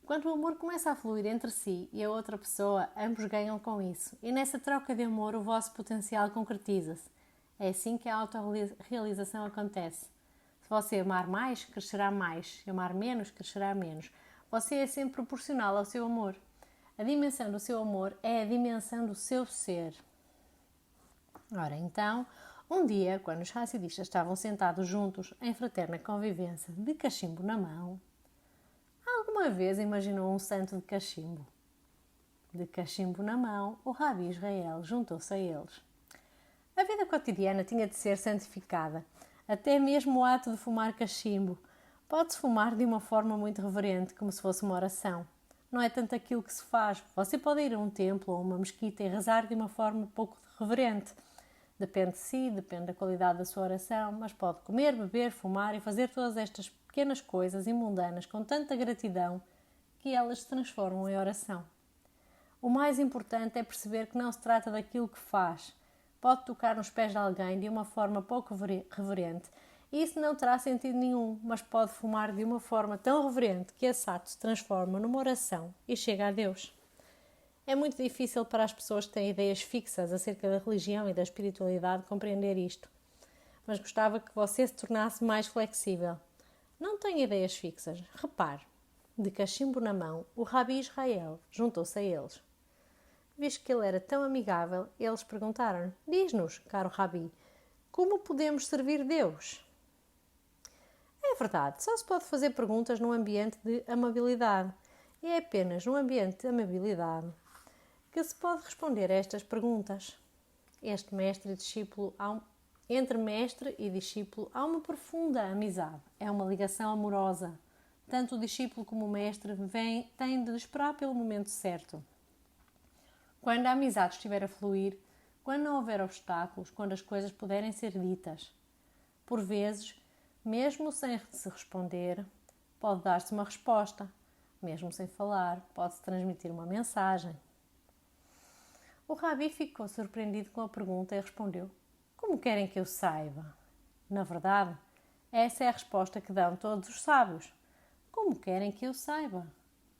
Quando o amor começa a fluir entre si e a outra pessoa, ambos ganham com isso. E nessa troca de amor, o vosso potencial concretiza-se. É assim que a autorrealização acontece. Se você amar mais, crescerá mais. Se amar menos, crescerá menos. Você é sempre proporcional ao seu amor. A dimensão do seu amor é a dimensão do seu ser. Ora, então, um dia, quando os hasidistas estavam sentados juntos em fraterna convivência, de cachimbo na mão, alguma vez imaginou um santo de cachimbo? De cachimbo na mão, o Rabi Israel juntou-se a eles. A vida cotidiana tinha de ser santificada. Até mesmo o ato de fumar cachimbo. Pode-se fumar de uma forma muito reverente, como se fosse uma oração. Não é tanto aquilo que se faz. Você pode ir a um templo ou uma mesquita e rezar de uma forma pouco reverente. Depende de si, depende da qualidade da sua oração, mas pode comer, beber, fumar e fazer todas estas pequenas coisas imundanas com tanta gratidão que elas se transformam em oração. O mais importante é perceber que não se trata daquilo que faz. Pode tocar nos pés de alguém de uma forma pouco reverente Isso não terá sentido nenhum, mas pode fumar de uma forma tão reverente que esse ato se transforma numa oração e chega a Deus. É muito difícil para as pessoas que têm ideias fixas acerca da religião e da espiritualidade compreender isto, mas gostava que você se tornasse mais flexível. Não tenha ideias fixas. Repare, de cachimbo na mão, o Rabi Israel juntou-se a eles. Visto que ele era tão amigável, eles perguntaram-lhe: diz-nos, caro Rabi, como podemos servir Deus? É verdade, só se pode fazer perguntas num ambiente de amabilidade. E é apenas num ambiente de amabilidade que se pode responder a estas perguntas. Entre mestre e discípulo há uma profunda amizade. É uma ligação amorosa. Tanto o discípulo como o mestre têm de esperar pelo momento certo. Quando a amizade estiver a fluir, quando não houver obstáculos, quando as coisas puderem ser ditas. Por vezes, mesmo sem se responder, pode dar-se uma resposta. Mesmo sem falar, pode-se transmitir uma mensagem. O Rabi ficou surpreendido com a pergunta e respondeu: como querem que eu saiba? Na verdade, essa é a resposta que dão todos os sábios. Como querem que eu saiba?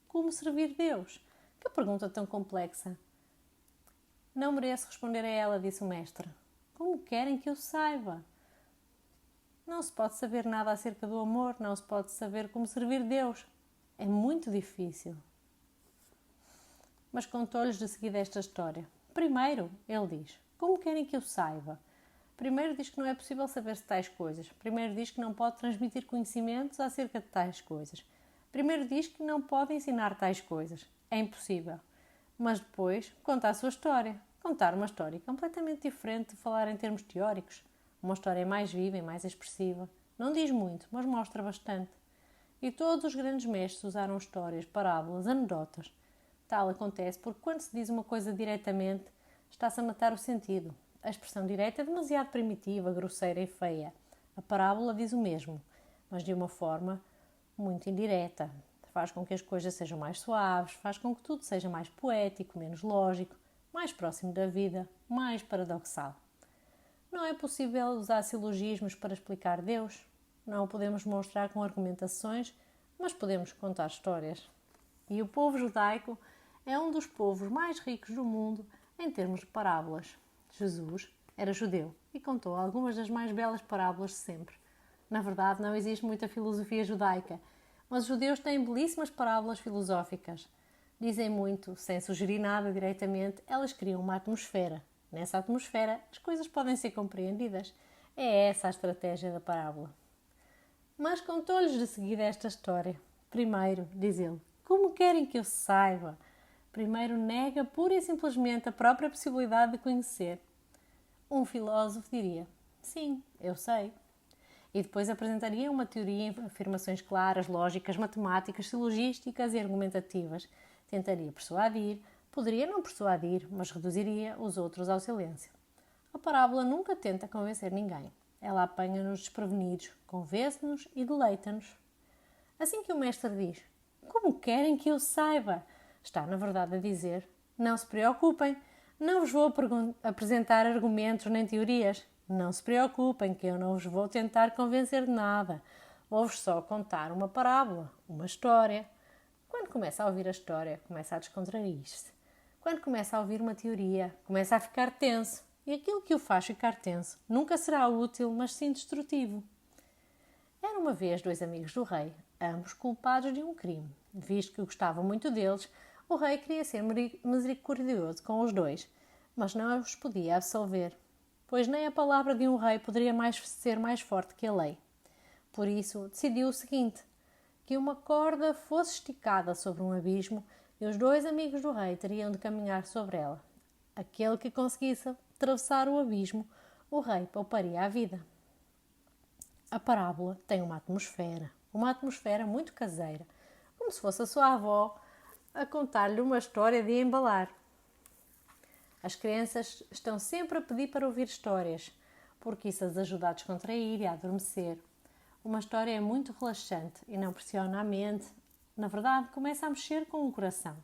Como servir Deus? Que pergunta tão complexa! Não mereço responder a ela, disse o mestre. Como querem que eu saiba? Não se pode saber nada acerca do amor, não se pode saber como servir Deus. É muito difícil. Mas contou-lhes de seguida esta história. Primeiro, ele diz, como querem que eu saiba? Primeiro diz que não é possível saber-se tais coisas. Primeiro diz que não pode transmitir conhecimentos acerca de tais coisas. Primeiro diz que não pode ensinar tais coisas. É impossível. Mas depois conta a sua história. Contar uma história completamente diferente de falar em termos teóricos. Uma história mais viva e mais expressiva. Não diz muito, mas mostra bastante. E todos os grandes mestres usaram histórias, parábolas, anedotas. Tal acontece porque quando se diz uma coisa diretamente, está-se a matar o sentido. A expressão direta é demasiado primitiva, grosseira e feia. A parábola diz o mesmo, mas de uma forma muito indireta. Faz com que as coisas sejam mais suaves, faz com que tudo seja mais poético, menos lógico, mais próximo da vida, mais paradoxal. Não é possível usar silogismos para explicar Deus. Não o podemos mostrar com argumentações, mas podemos contar histórias. E o povo judaico é um dos povos mais ricos do mundo em termos de parábolas. Jesus era judeu e contou algumas das mais belas parábolas de sempre. Na verdade, não existe muita filosofia judaica, mas os judeus têm belíssimas parábolas filosóficas. Dizem muito, sem sugerir nada diretamente, elas criam uma atmosfera. Nessa atmosfera, as coisas podem ser compreendidas. É essa a estratégia da parábola. Mas contou-lhes de seguida esta história. Primeiro, diz ele, como querem que eu saiba? Primeiro nega pura e simplesmente a própria possibilidade de conhecer. Um filósofo diria, sim, eu sei. E depois apresentaria uma teoria em afirmações claras, lógicas, matemáticas, silogísticas e argumentativas. Tentaria persuadir, poderia não persuadir, mas reduziria os outros ao silêncio. A parábola nunca tenta convencer ninguém. Ela apanha-nos desprevenidos, convence-nos e deleita-nos. Assim que o mestre diz, como querem que eu saiba? Está, na verdade, a dizer, não se preocupem, não vos vou apresentar argumentos nem teorias. Não se preocupem que eu não vos vou tentar convencer de nada. Vou-vos só contar uma parábola, uma história. Quando começa a ouvir a história, começa a descontrair-se. Quando começa a ouvir uma teoria, começa a ficar tenso. E aquilo que o faz ficar tenso nunca será útil, mas sim destrutivo. Era uma vez 2 amigos do rei, ambos culpados de um crime. Visto que gostava muito deles, o rei queria ser misericordioso com os 2, mas não os podia absolver, pois nem a palavra de um rei poderia ser mais forte que a lei. Por isso, decidiu o seguinte, que uma corda fosse esticada sobre um abismo e os 2 amigos do rei teriam de caminhar sobre ela. Aquele que conseguisse atravessar o abismo, o rei pouparia a vida. A parábola tem uma atmosfera muito caseira, como se fosse a sua avó a contar-lhe uma história de embalar. As crianças estão sempre a pedir para ouvir histórias, porque isso as ajuda a descontrair e a adormecer. Uma história é muito relaxante e não pressiona a mente. Na verdade, começa a mexer com o coração.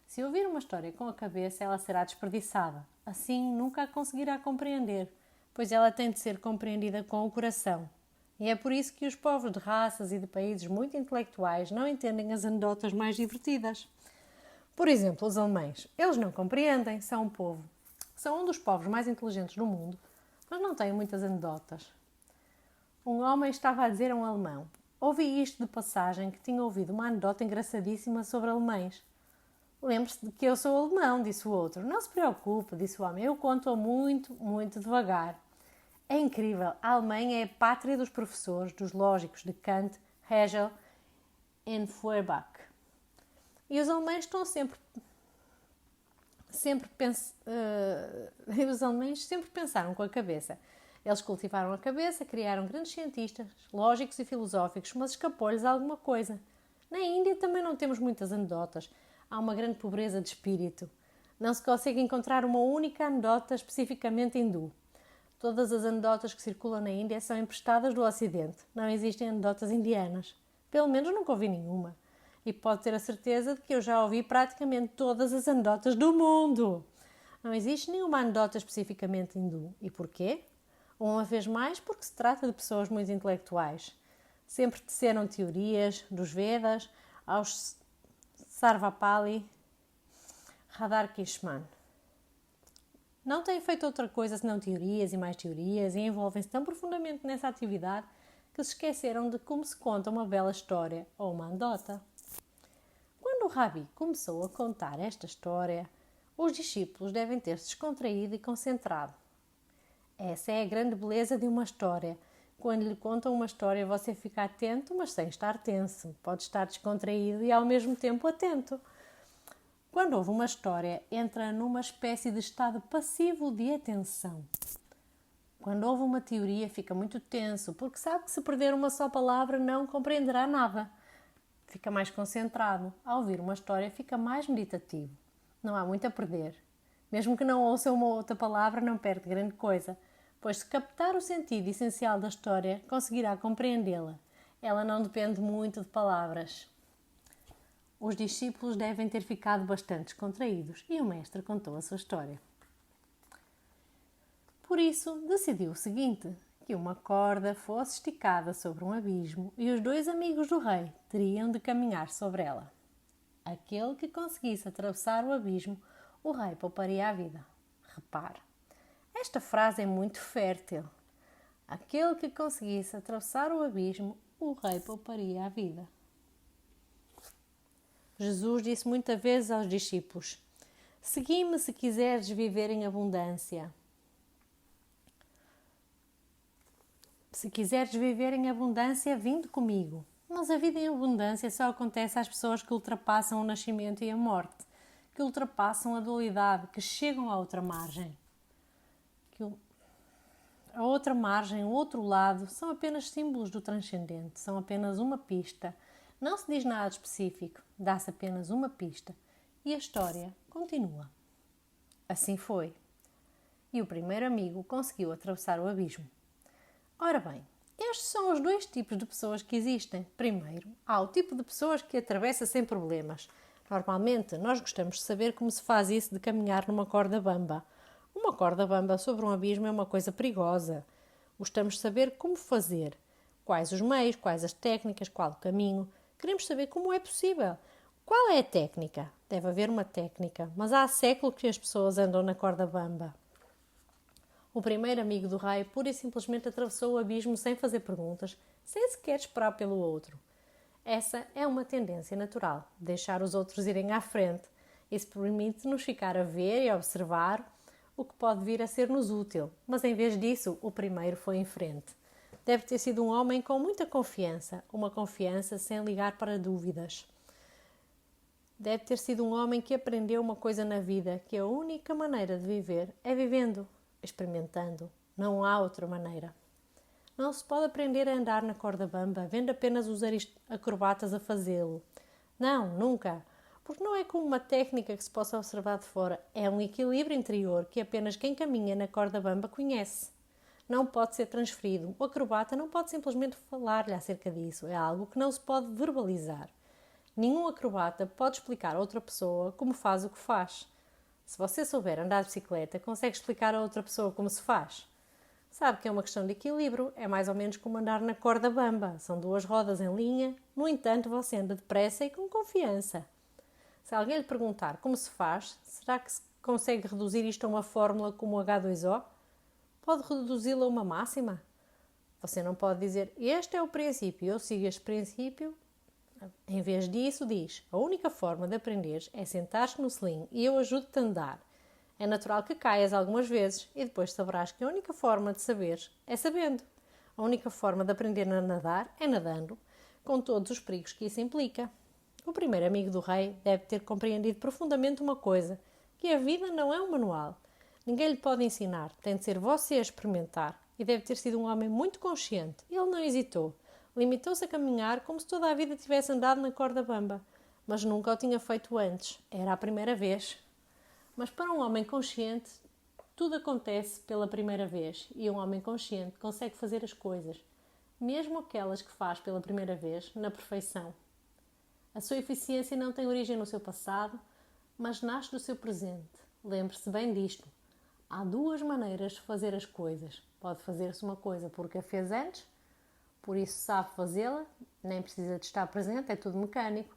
Se ouvir uma história com a cabeça, ela será desperdiçada. Assim, nunca a conseguirá compreender, pois ela tem de ser compreendida com o coração. E é por isso que os povos de raças e de países muito intelectuais não entendem as anedotas mais divertidas. Por exemplo, os alemães. Eles não compreendem, são um povo. São um dos povos mais inteligentes do mundo, mas não têm muitas anedotas. Um homem estava a dizer a um alemão: ouvi isto de passagem, que tinha ouvido uma anedota engraçadíssima sobre alemães. Lembre-se de que eu sou alemão, disse o outro. Não se preocupe, disse o homem, eu conto-a muito, muito devagar. É incrível, a Alemanha é a pátria dos professores, dos lógicos de Kant, Hegel e Feuerbach. E os alemães estão os alemães sempre pensaram com a cabeça. Eles cultivaram a cabeça, criaram grandes cientistas, lógicos e filosóficos, mas escapou-lhes alguma coisa. Na Índia também não temos muitas anedotas. Há uma grande pobreza de espírito. Não se consegue encontrar uma única anedota especificamente hindu. Todas as anedotas que circulam na Índia são emprestadas do Ocidente. Não existem anedotas indianas. Pelo menos nunca ouvi nenhuma. E pode ter a certeza de que eu já ouvi praticamente todas as anedotas do mundo. Não existe nenhuma anedota especificamente hindu. E porquê? Uma vez mais, porque se trata de pessoas muito intelectuais. Sempre teceram teorias, dos Vedas aos Sarvapali, Radharkrishnan. Não têm feito outra coisa senão teorias e mais teorias e envolvem-se tão profundamente nessa atividade que se esqueceram de como se conta uma bela história ou uma anedota. Quando o Rabi começou a contar esta história, os discípulos devem ter-se descontraído e concentrado. Essa é a grande beleza de uma história. Quando lhe contam uma história, você fica atento, mas sem estar tenso. Pode estar descontraído e ao mesmo tempo atento. Quando ouve uma história, entra numa espécie de estado passivo de atenção. Quando ouve uma teoria, fica muito tenso, porque sabe que se perder uma só palavra não compreenderá nada. Fica mais concentrado. Ao ouvir uma história, fica mais meditativo. Não há muito a perder. Mesmo que não ouça uma outra palavra, não perde grande coisa, pois se captar o sentido essencial da história, conseguirá compreendê-la. Ela não depende muito de palavras. Os discípulos devem ter ficado bastante descontraídos e o mestre contou a sua história. Por isso, decidiu o seguinte, que uma corda fosse esticada sobre um abismo e os dois amigos do rei teriam de caminhar sobre ela. Aquele que conseguisse atravessar o abismo, o rei pouparia a vida. Repare, esta frase é muito fértil. Aquele que conseguisse atravessar o abismo, o rei pouparia a vida. Jesus disse muitas vezes aos discípulos: segui-me se quiseres viver em abundância. Se quiseres viver em abundância, vinde comigo. Mas a vida em abundância só acontece às pessoas que ultrapassam o nascimento e a morte, que ultrapassam a dualidade, que chegam à outra margem. A outra margem, o outro lado, são apenas símbolos do transcendente, são apenas uma pista. Não se diz nada específico, dá-se apenas uma pista. E a história continua. Assim foi. E o primeiro amigo conseguiu atravessar o abismo. Ora bem, estes são os dois tipos de pessoas que existem. Primeiro, há o tipo de pessoas que atravessa sem problemas. Normalmente, nós gostamos de saber como se faz isso de caminhar numa corda bamba. Uma corda bamba sobre um abismo é uma coisa perigosa. Gostamos de saber como fazer. Quais os meios, quais as técnicas, qual o caminho. Queremos saber como é possível. Qual é a técnica? Deve haver uma técnica, mas há séculos que as pessoas andam na corda bamba. O primeiro amigo do rei pura e simplesmente atravessou o abismo sem fazer perguntas, sem sequer esperar pelo outro. Essa é uma tendência natural, deixar os outros irem à frente. Isso permite-nos ficar a ver e a observar o que pode vir a ser-nos útil, mas em vez disso, o primeiro foi em frente. Deve ter sido um homem com muita confiança, uma confiança sem ligar para dúvidas. Deve ter sido um homem que aprendeu uma coisa na vida, que a única maneira de viver é vivendo, experimentando. Não há outra maneira. Não se pode aprender a andar na corda bamba, vendo apenas os acrobatas a fazê-lo. Não, nunca. Porque não é como uma técnica que se possa observar de fora. É um equilíbrio interior que apenas quem caminha na corda bamba conhece. Não pode ser transferido. O acrobata não pode simplesmente falar-lhe acerca disso. É algo que não se pode verbalizar. Nenhum acrobata pode explicar a outra pessoa como faz o que faz. Se você souber andar de bicicleta, consegue explicar a outra pessoa como se faz? Sabe que é uma questão de equilíbrio, é mais ou menos como andar na corda bamba. São duas rodas em linha, no entanto você anda depressa e com confiança. Se alguém lhe perguntar como se faz, será que se consegue reduzir isto a uma fórmula como o H2O? Pode reduzi-la a uma máxima? Você não pode dizer, este é o princípio, eu sigo este princípio. Em vez disso, diz, a única forma de aprenderes é sentar-te no selim e eu ajudo-te a andar. É natural que caias algumas vezes e depois saberás que a única forma de saberes é sabendo. A única forma de aprender a nadar é nadando, com todos os perigos que isso implica. O primeiro amigo do rei deve ter compreendido profundamente uma coisa, que a vida não é um manual. Ninguém lhe pode ensinar, tem de ser você a experimentar. E deve ter sido um homem muito consciente. Ele não hesitou. Limitou-se a caminhar como se toda a vida tivesse andado na corda bamba. Mas nunca o tinha feito antes. Era a primeira vez. Mas para um homem consciente, tudo acontece pela primeira vez. E um homem consciente consegue fazer as coisas, mesmo aquelas que faz pela primeira vez, na perfeição. A sua eficiência não tem origem no seu passado, mas nasce do seu presente. Lembre-se bem disto. Há duas maneiras de fazer as coisas. Pode fazer-se uma coisa porque a fez antes, por isso sabe fazê-la, nem precisa de estar presente, é tudo mecânico.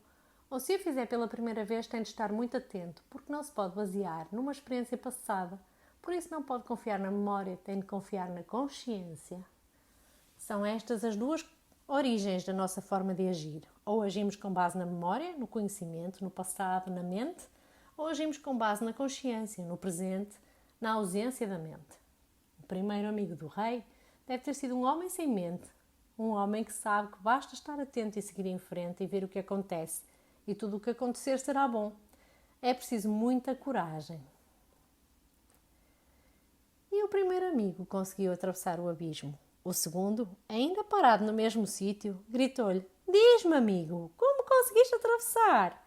Ou se a fizer pela primeira vez, tem de estar muito atento, porque não se pode basear numa experiência passada. Por isso não pode confiar na memória, tem de confiar na consciência. São estas as duas origens da nossa forma de agir. Ou agimos com base na memória, no conhecimento, no passado, na mente, ou agimos com base na consciência, no presente, na ausência da mente. O primeiro amigo do rei deve ter sido um homem sem mente, um homem que sabe que basta estar atento e seguir em frente e ver o que acontece, e tudo o que acontecer será bom. É preciso muita coragem. E o primeiro amigo conseguiu atravessar o abismo. O segundo, ainda parado no mesmo sítio, gritou-lhe: "Diz-me, amigo, como conseguiste atravessar?"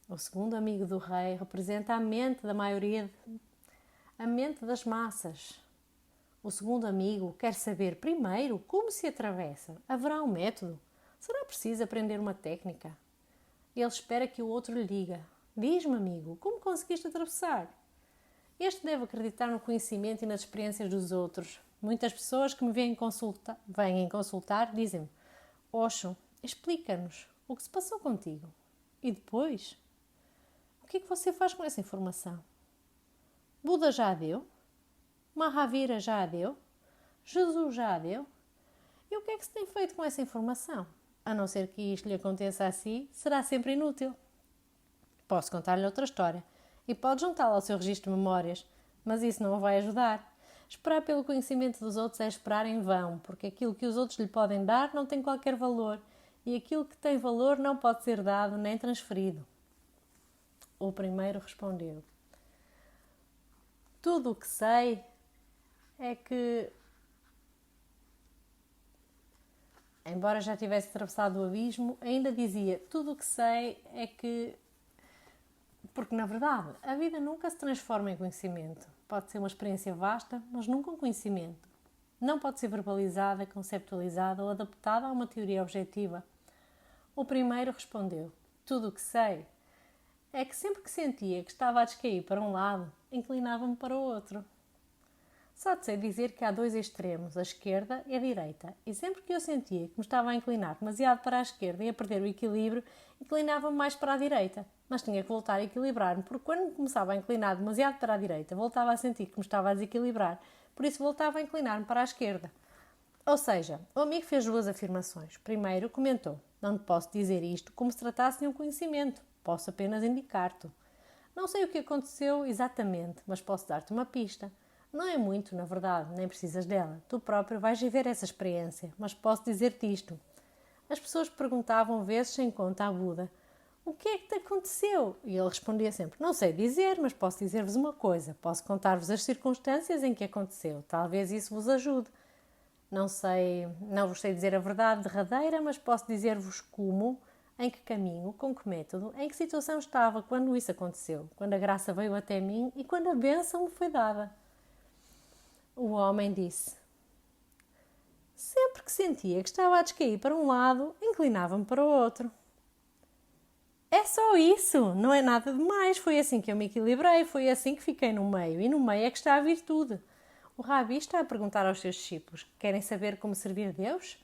O segundo amigo do rei representa a mente da maioria, a mente das massas. O segundo amigo quer saber primeiro como se atravessa. Haverá um método? Será preciso aprender uma técnica? Ele espera que o outro lhe diga: "Diz-me, amigo, como conseguiste atravessar?" Este deve acreditar no conhecimento e nas experiências dos outros. Muitas pessoas que me vêm consultar dizem-me: "Osho, explica-nos o que se passou contigo. E depois? O que é que você faz com essa informação? Buda já a deu? Mahavira já a deu? Jesus já a deu? E o que é que se tem feito com essa informação? A não ser que isto lhe aconteça a si, será sempre inútil." Posso contar-lhe outra história e pode juntá-la ao seu registro de memórias, mas isso não o vai ajudar. Esperar pelo conhecimento dos outros é esperar em vão, porque aquilo que os outros lhe podem dar não tem qualquer valor e aquilo que tem valor não pode ser dado nem transferido. O primeiro respondeu: "Tudo o que sei é que..." Embora já tivesse atravessado o abismo, ainda dizia: "Tudo o que sei é que..." Porque, na verdade, a vida nunca se transforma em conhecimento. Pode ser uma experiência vasta, mas nunca um conhecimento. Não pode ser verbalizada, conceptualizada ou adaptada a uma teoria objetiva. O primeiro respondeu: "Tudo o que sei é que sempre que sentia que estava a descair para um lado, inclinava-me para o outro." Só te sei dizer que há dois extremos, a esquerda e a direita, e sempre que eu sentia que me estava a inclinar demasiado para a esquerda e a perder o equilíbrio, inclinava-me mais para a direita, mas tinha que voltar a equilibrar-me, porque quando me começava a inclinar demasiado para a direita, voltava a sentir que me estava a desequilibrar, por isso voltava a inclinar-me para a esquerda. Ou seja, o amigo fez duas afirmações. Primeiro, comentou: "Não te posso dizer isto como se tratasse de um conhecimento, posso apenas indicar-te. Não sei o que aconteceu exatamente, mas posso dar-te uma pista. Não é muito, na verdade, nem precisas dela. Tu próprio vais viver essa experiência, mas posso dizer-te isto." As pessoas perguntavam vezes sem conta a Buda: "O que é que te aconteceu?" E ele respondia sempre: "Não sei dizer, mas posso dizer-vos uma coisa. Posso contar-vos as circunstâncias em que aconteceu. Talvez isso vos ajude. Não vos sei dizer a verdade derradeira, mas posso dizer-vos como, em que caminho, com que método, em que situação estava quando isso aconteceu, quando a graça veio até mim e quando a bênção me foi dada." O homem disse: "Sempre que sentia que estava a descair para um lado, inclinava-me para o outro." É só isso, não é nada de mais. Foi assim que eu me equilibrei, foi assim que fiquei no meio. E no meio é que está a virtude. O Rabi está a perguntar aos seus discípulos: querem saber como servir Deus?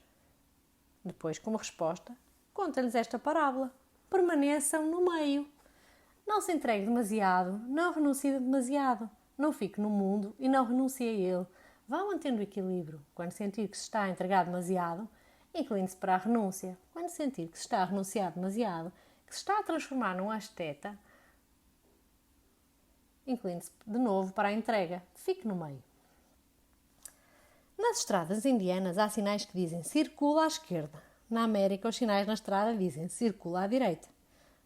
Depois, como resposta, conta-lhes esta parábola: permaneçam no meio. Não se entregue demasiado, não renuncie demasiado. Não fique no mundo e não renuncie a ele. Vá mantendo o equilíbrio. Quando sentir que se está a entregar demasiado, incline-se para a renúncia. Quando sentir que se está a renunciar demasiado, que se está a transformar num asteta, incline-se de novo para a entrega. Fique no meio. Nas estradas indianas há sinais que dizem circula à esquerda. Na América, os sinais na estrada dizem circula à direita.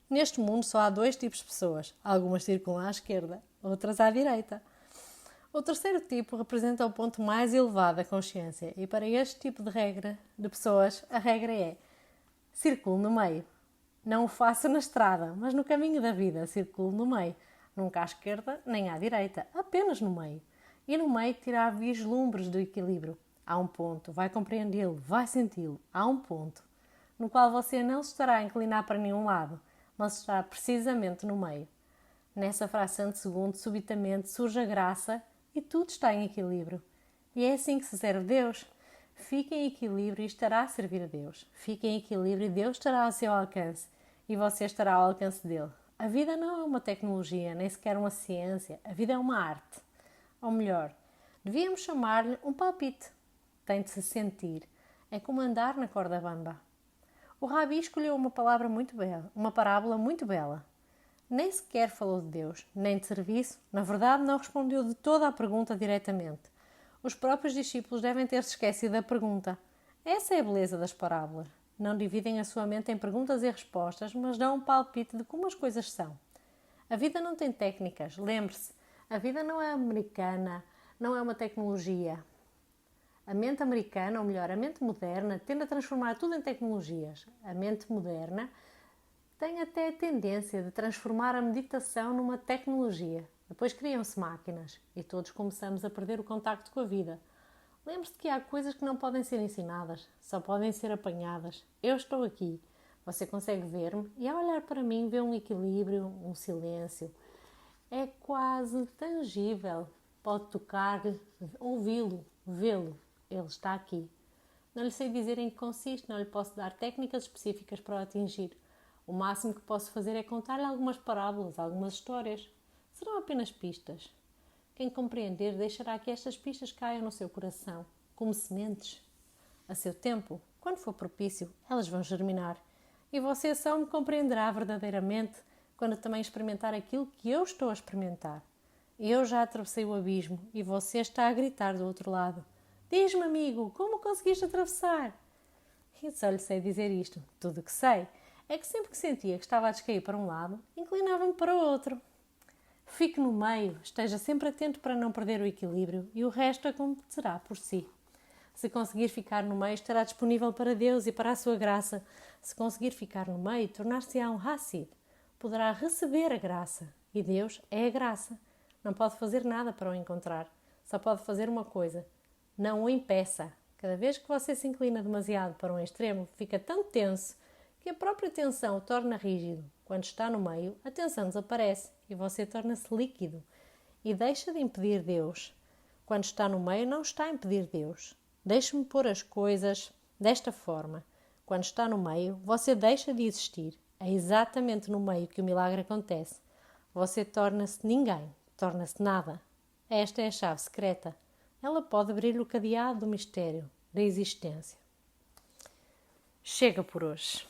Neste mundo só há 2 tipos de pessoas. Algumas circulam à esquerda, outras à direita. O terceiro tipo representa o ponto mais elevado da consciência e para este tipo de pessoas, a regra é circule no meio. Não o faça na estrada, mas no caminho da vida, circule no meio. Nunca à esquerda nem à direita, apenas no meio. E no meio tirar vislumbres do equilíbrio. Há um ponto, vai compreendê-lo, vai senti-lo. Há um ponto no qual você não se estará a inclinar para nenhum lado, mas estará precisamente no meio. Nessa fração de segundo, subitamente surge a graça e tudo está em equilíbrio. E é assim que se serve Deus. Fique em equilíbrio e estará a servir a Deus. Fique em equilíbrio e Deus estará ao seu alcance. E você estará ao alcance dele. A vida não é uma tecnologia, nem sequer uma ciência. A vida é uma arte. Ou melhor, devíamos chamar-lhe um palpite. Tem de se sentir. É como andar na corda bamba. O Rabi escolheu uma palavra muito bela, uma parábola muito bela. Nem sequer falou de Deus, nem de serviço. Na verdade, não respondeu de toda a pergunta diretamente. Os próprios discípulos devem ter-se esquecido da pergunta. Essa é a beleza das parábolas. Não dividem a sua mente em perguntas e respostas, mas dão um palpite de como as coisas são. A vida não tem técnicas. Lembre-se, a vida não é americana, não é uma tecnologia. A mente americana, ou melhor, a mente moderna, tende a transformar tudo em tecnologias. A mente moderna tem até a tendência de transformar a meditação numa tecnologia. Depois criam-se máquinas e todos começamos a perder o contacto com a vida. Lembre-se que há coisas que não podem ser ensinadas, só podem ser apanhadas. Eu estou aqui. Você consegue ver-me e ao olhar para mim vê um equilíbrio, um silêncio. É quase tangível. Pode tocar-lhe, ouvi-lo, vê-lo. Ele está aqui. Não lhe sei dizer em que consiste, não lhe posso dar técnicas específicas para o atingir. O máximo que posso fazer é contar-lhe algumas parábolas, algumas histórias. Serão apenas pistas. Quem compreender deixará que estas pistas caiam no seu coração, como sementes. A seu tempo, quando for propício, elas vão germinar. E você só me compreenderá verdadeiramente quando também experimentar aquilo que eu estou a experimentar. Eu já atravessei o abismo e você está a gritar do outro lado. Diz-me, amigo, como conseguiste atravessar? E só lhe sei dizer isto. Tudo o que sei é que sempre que sentia que estava a descair para um lado, inclinava-me para o outro. Fique no meio, esteja sempre atento para não perder o equilíbrio e o resto acontecerá por si. Se conseguir ficar no meio, estará disponível para Deus e para a sua graça. Se conseguir ficar no meio, tornar-se-á um Hassid. Poderá receber a graça. E Deus é a graça. Não pode fazer nada para o encontrar. Só pode fazer uma coisa. Não o impeça. Cada vez que você se inclina demasiado para um extremo, fica tão tenso que a própria tensão o torna rígido. Quando está no meio, a tensão desaparece e você torna-se líquido e deixa de impedir Deus. Quando está no meio, não está a impedir Deus. Deixe-me pôr as coisas desta forma. Quando está no meio, você deixa de existir. É exatamente no meio que o milagre acontece. Você torna-se ninguém, torna-se nada. Esta é a chave secreta. Ela pode abrir o cadeado do mistério, da existência. Chega por hoje.